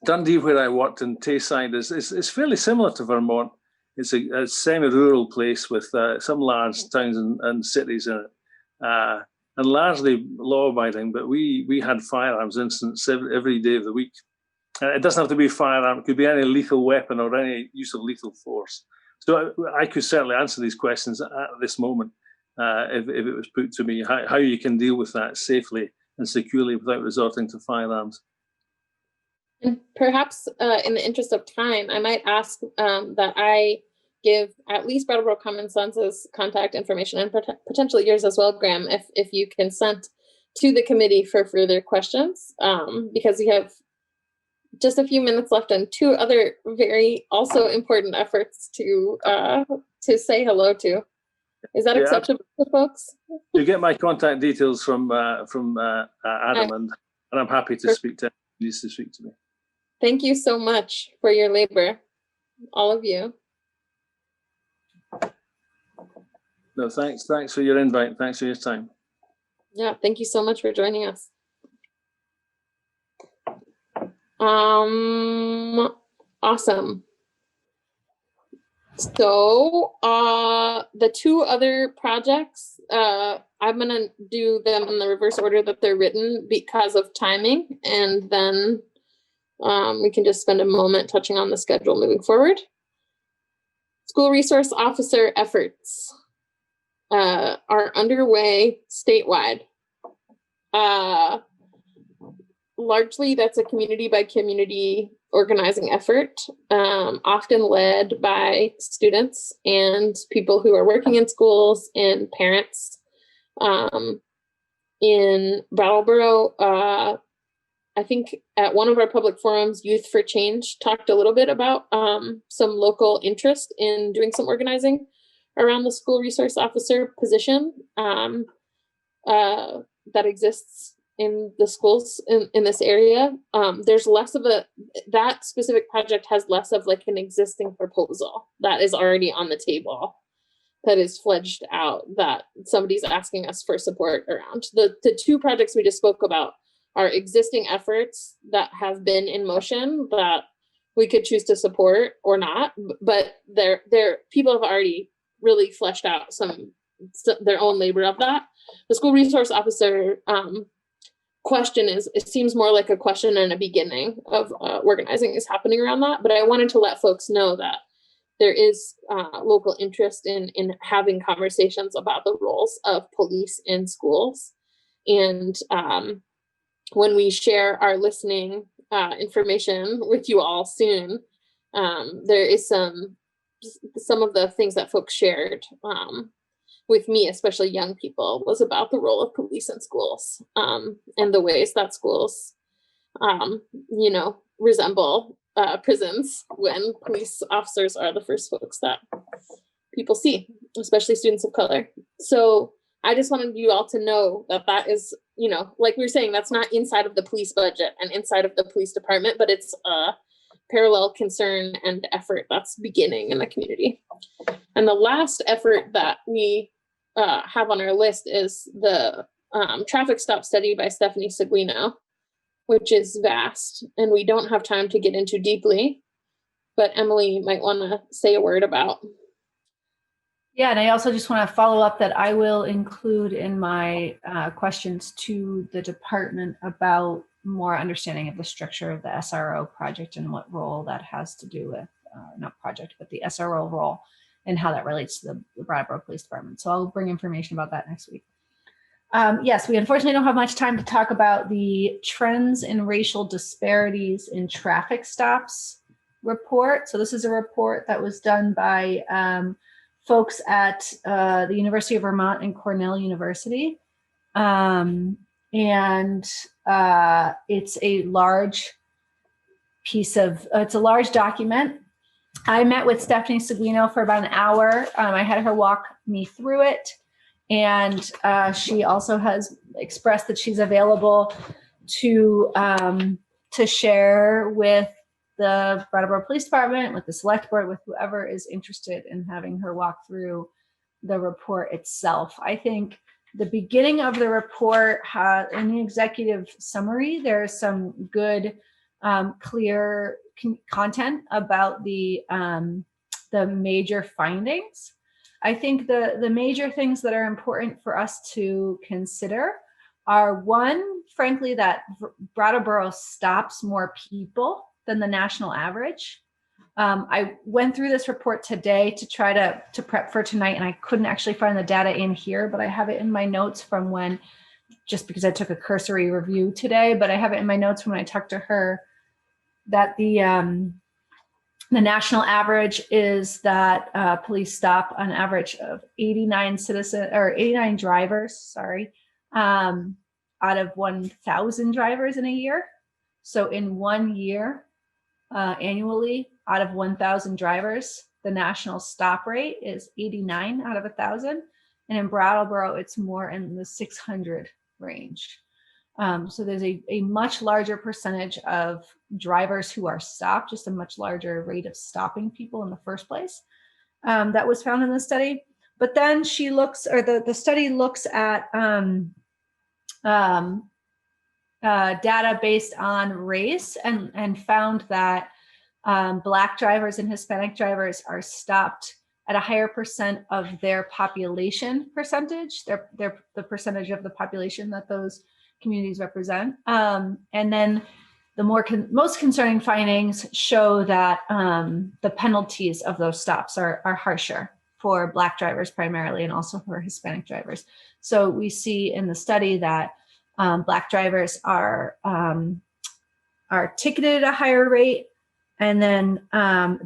Dundee, where I worked in Tayside, is fairly similar to Vermont. It's a semi-rural place with some large towns and cities in it. And largely law-abiding, but we had firearms incidents every day of the week. It doesn't have to be a firearm; it could be any lethal weapon or any use of lethal force. So I could certainly answer these questions at this moment if it was put to me, how you can deal with that safely and securely without resorting to firearms. And perhaps in the interest of time, I might ask that I give at least Brattleboro Common Sense's contact information and potentially yours as well, Graham, if you consent to the committee for further questions, because we have just a few minutes left and 2 other very also important efforts to say hello to. Is that acceptable to folks? You get my contact details from Adam, and I'm happy to speak to anyone who needs to speak to me. Thank you so much for your labor, all of you. No, thanks for your invite. Thanks for your time. Yeah, thank you so much for joining us. Awesome. So the 2 other projects, I'm gonna do them in the reverse order that they're written because of timing, and then we can just spend a moment touching on the schedule moving forward. School resource officer efforts are underway statewide. Largely, that's a community by community organizing effort, often led by students and people who are working in schools and parents. In Brattleboro, I think at one of our public forums, Youth for Change talked a little bit about some local interest in doing some organizing around the school resource officer position that exists in the schools in this area. There's less of that specific project has less of like an existing proposal that is already on the table. that is fledged out that somebody's asking us for support around. The two projects we just spoke about are existing efforts that have been in motion that we could choose to support or not, but people have already really fleshed out their own labor of that. The school resource officer question it seems more like a question and a beginning of organizing is happening around that, but I wanted to let folks know that there is local interest in having conversations about the roles of police in schools. And when we share our listening information with you all soon, there is some of the things that folks shared with me, especially young people, was about the role of police in schools and the ways that schools, resemble prisons when police officers are the first folks that people see, especially students of color. So I just wanted you all to know that is, like we were saying, that's not inside of the police budget and inside of the police department, but it's a parallel concern and effort that's beginning in the community. And the last effort that we have on our list is the traffic stop study by Stephanie Seguino, which is vast and we don't have time to get into deeply, but Emily might want to say a word about. Yeah, and I also just want to follow up that I will include in my questions to the department about more understanding of the structure of the SRO project and what role that has to do with, not project, but the SRO role and how that relates to the Brattleboro Police Department. So I'll bring information about that next week. Yes, we unfortunately don't have much time to talk about the trends in racial disparities in traffic stops report. So this is a report that was done by folks at the University of Vermont and Cornell University. And it's a large it's a large document. I met with Stephanie Seguino for about an hour. I had her walk me through it. And she also has expressed that she's available to share with the Brattleboro Police Department, with the select board, with whoever is interested in having her walk through the report itself. I think the beginning of the report, in the executive summary, there's some good, clear content about the major findings. I think the major things that are important for us to consider are, one, frankly, that Brattleboro stops more people than the national average. I went through this report today to try to prep for tonight, and I couldn't actually find the data in here, but I have it in my notes from when, just because I took a cursory review today, but I have it in my notes from when I talked to her, that the national average is that police stop an average of 89 drivers, out of 1,000 drivers in a year. So in 1 year, annually, out of 1,000 drivers, the national stop rate is 89 out of 1,000. And in Brattleboro, it's more in the 600 range. So there's a much larger percentage of drivers who are stopped, just a much larger rate of stopping people in the first place. That was found in the study. But then she looks, or the study looks at data based on race and found that Black drivers and Hispanic drivers are stopped at a higher percent of their population percentage, the percentage of the population that those communities represent. And then the most concerning findings show that the penalties of those stops are harsher for Black drivers primarily, and also for Hispanic drivers. So we see in the study that Black drivers are ticketed at a higher rate, and then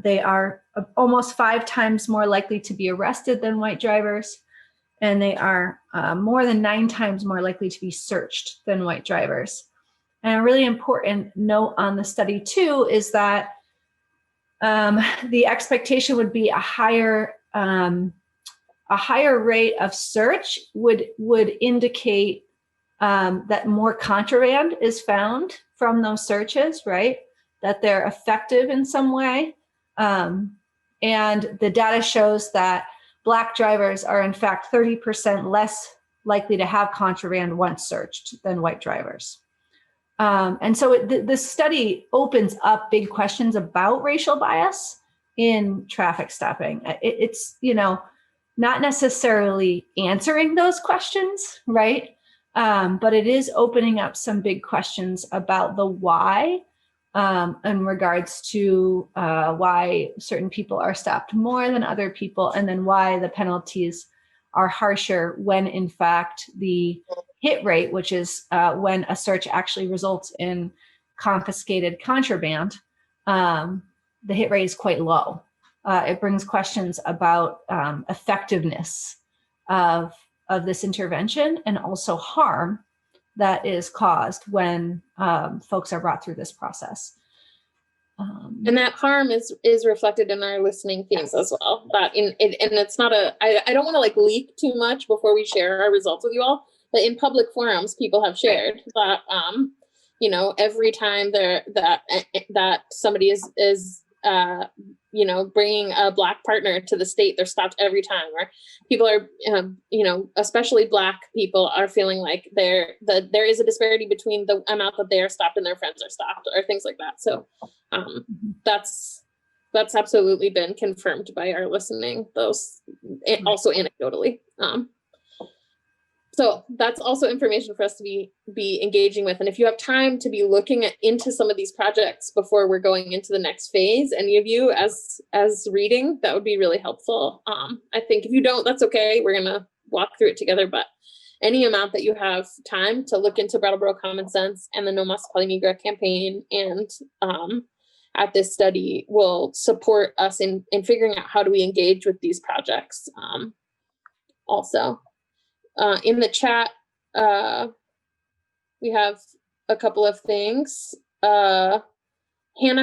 they are almost 5 times more likely to be arrested than white drivers. And they are more than 9 times more likely to be searched than white drivers. And a really important note on the study too is that the expectation would be a higher rate of search would indicate that more contraband is found from those searches, right? That they're effective in some way. And the data shows that Black drivers are in fact 30% less likely to have contraband once searched than white drivers. And so this study opens up big questions about racial bias in traffic stopping. It's, not necessarily answering those questions, right? But it is opening up some big questions about the why in regards to why certain people are stopped more than other people, and then why the penalties are harsher when in fact the hit rate, which is when a search actually results in confiscated contraband, the hit rate is quite low. It brings questions about effectiveness of this intervention, and also harm that is caused when folks are brought through this process. And that harm is reflected in our listening themes as well. That and it's not I don't want to like leak too much before we share our results with you all, but in public forums, people have shared that every time that somebody is bringing a Black partner to the state, they're stopped every time. Or people are, especially Black people are feeling like there is a disparity between the amount that they are stopped and their friends are stopped, or things like that. So that's absolutely been confirmed by our listening, those also anecdotally. So that's also information for us to be engaging with. And if you have time to be looking into some of these projects before we're going into the next phase, any of you as reading, that would be really helpful. I think if you don't, that's okay. We're gonna walk through it together, but any amount that you have time to look into Brattleboro Common Sense and the No Mas Polimigra campaign and at this study will support us in figuring out how do we engage with these projects also. In the chat, we have a couple of things. Hannah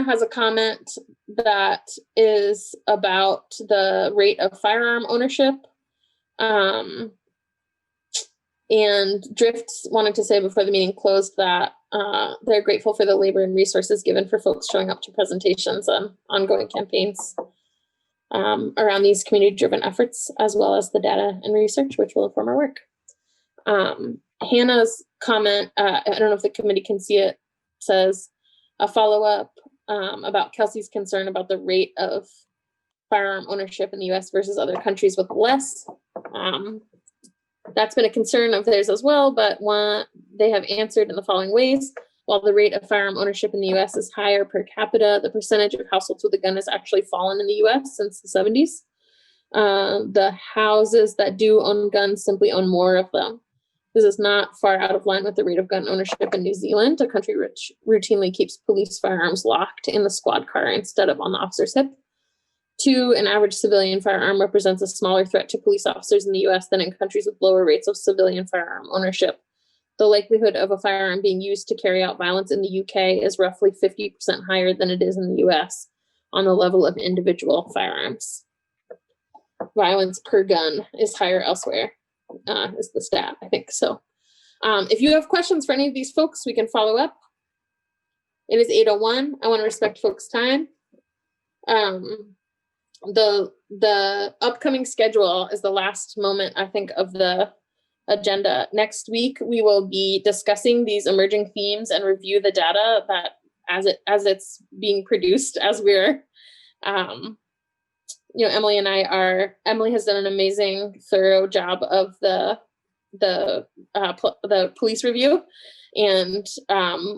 has a comment that is about the rate of firearm ownership. And Drifts wanted to say before the meeting closed that they're grateful for the labor and resources given for folks showing up to presentations on ongoing campaigns around these community-driven efforts, as well as the data and research, which will inform our work. Hannah's comment, I don't know if the committee can see it, says a follow-up about Kelsey's concern about the rate of firearm ownership in the US versus other countries with less. That's been a concern of theirs as well, but they have answered in the following ways. While the rate of firearm ownership in the US is higher per capita, the percentage of households with a gun has actually fallen in the US since the 70s. The houses that do own guns simply own more of them. This is not far out of line with the rate of gun ownership in New Zealand, a country which routinely keeps police firearms locked in the squad car instead of on the officer's hip. 2, an average civilian firearm represents a smaller threat to police officers in the US than in countries with lower rates of civilian firearm ownership. The likelihood of a firearm being used to carry out violence in the UK is roughly 50% higher than it is in the US on the level of individual firearms. Violence per gun is higher elsewhere, is the stat, I think. So if you have questions for any of these folks, we can follow up. It is 8:01. I want to respect folks' time. The upcoming schedule is the last moment, I think, of the agenda. Next week, we will be discussing these emerging themes and review the data that as it's being produced, as we're, Emily has done an amazing, thorough job of the police review. And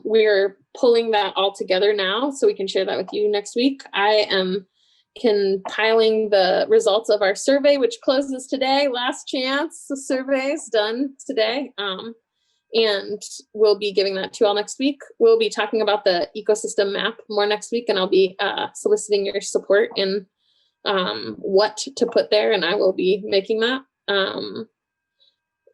we're pulling that all together now so we can share that with you next week. I am compiling the results of our survey, which closes today. Last chance, the survey is done today. And we'll be giving that to you all next week. We'll be talking about the ecosystem map more next week, and I'll be soliciting your support in what to put there, and I will be making that.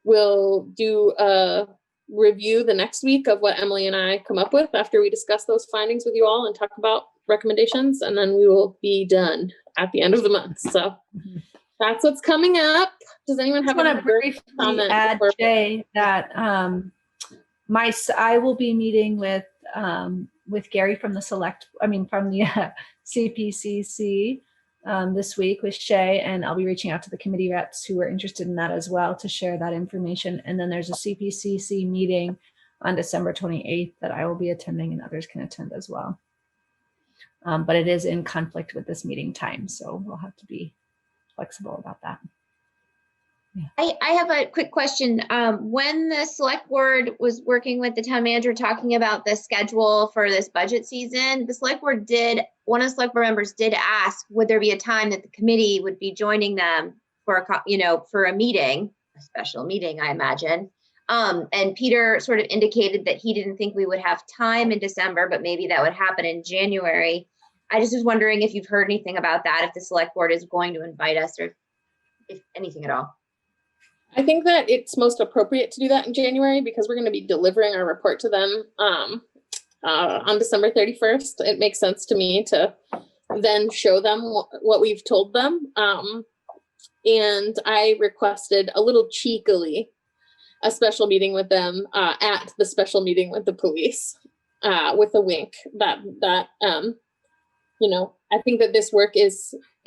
We'll do a review the next week of what Emily and I come up with after we discuss those findings with you all and talk about recommendations, and then we will be done at the end of the month. So that's what's coming up. Does anyone have a brief comment? Add, Jay, that I will be meeting with Gary from the CPCC this week with Shay, and I'll be reaching out to the committee reps who are interested in that as well to share that information. And then there's a CPCC meeting on December 28th that I will be attending, and others can attend as well. But it is in conflict with this meeting time, so we'll have to be flexible about that. Yeah. I have a quick question. When the select board was working with the town manager talking about the schedule for this budget season, the select board one of the select board members did ask, would there be a time that the committee would be joining them for a meeting, a special meeting, I imagine. And Peter sort of indicated that he didn't think we would have time in December, but maybe that would happen in January. I just was wondering if you've heard anything about that, if the select board is going to invite us, or if anything at all. I think that it's most appropriate to do that in January because we're going to be delivering our report to them on December 31st. It makes sense to me to then show them what we've told them. And I requested a little cheekily a special meeting with them at the special meeting with the police with a wink that I think that this work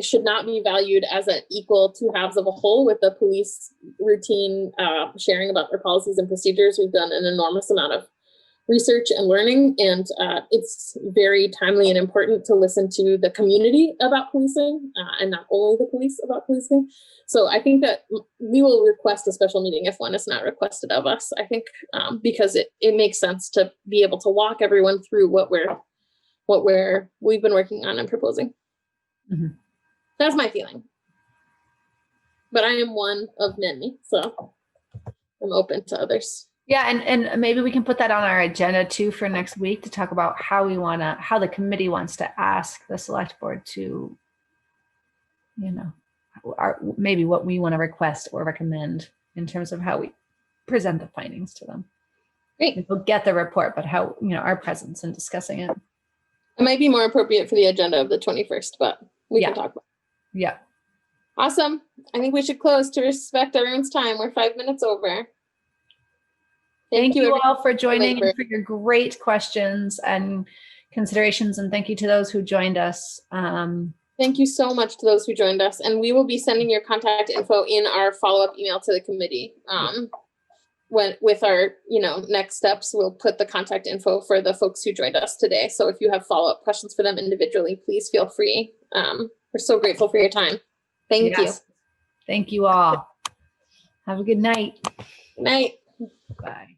should not be valued as an equal two halves of a whole with the police routine sharing about their policies and procedures. We've done an enormous amount of research and learning, and it's very timely and important to listen to the community about policing and not only the police about policing. So I think that we will request a special meeting if one is not requested of us. I think because it makes sense to be able to walk everyone through what we've been working on and proposing. Mm-hmm. That's my feeling. But I am one of many, so I'm open to others. Yeah, and maybe we can put that on our agenda too for next week to talk about how the committee wants to ask the select board to, maybe what we want to request or recommend in terms of how we present the findings to them. Great. We'll get the report, but how, our presence in discussing it. It might be more appropriate for the agenda of the 21st, but we can talk about it. Yeah. Awesome. I think we should close to respect everyone's time. We're 5 minutes over. Thank you all for joining and for your great questions and considerations. And thank you to those who joined us. Thank you so much to those who joined us. And we will be sending your contact info in our follow-up email to the committee. With our, next steps, we'll put the contact info for the folks who joined us today. So if you have follow-up questions for them individually, please feel free. We're so grateful for your time. Thank you. Thank you all. Have a good night. Good night. Bye.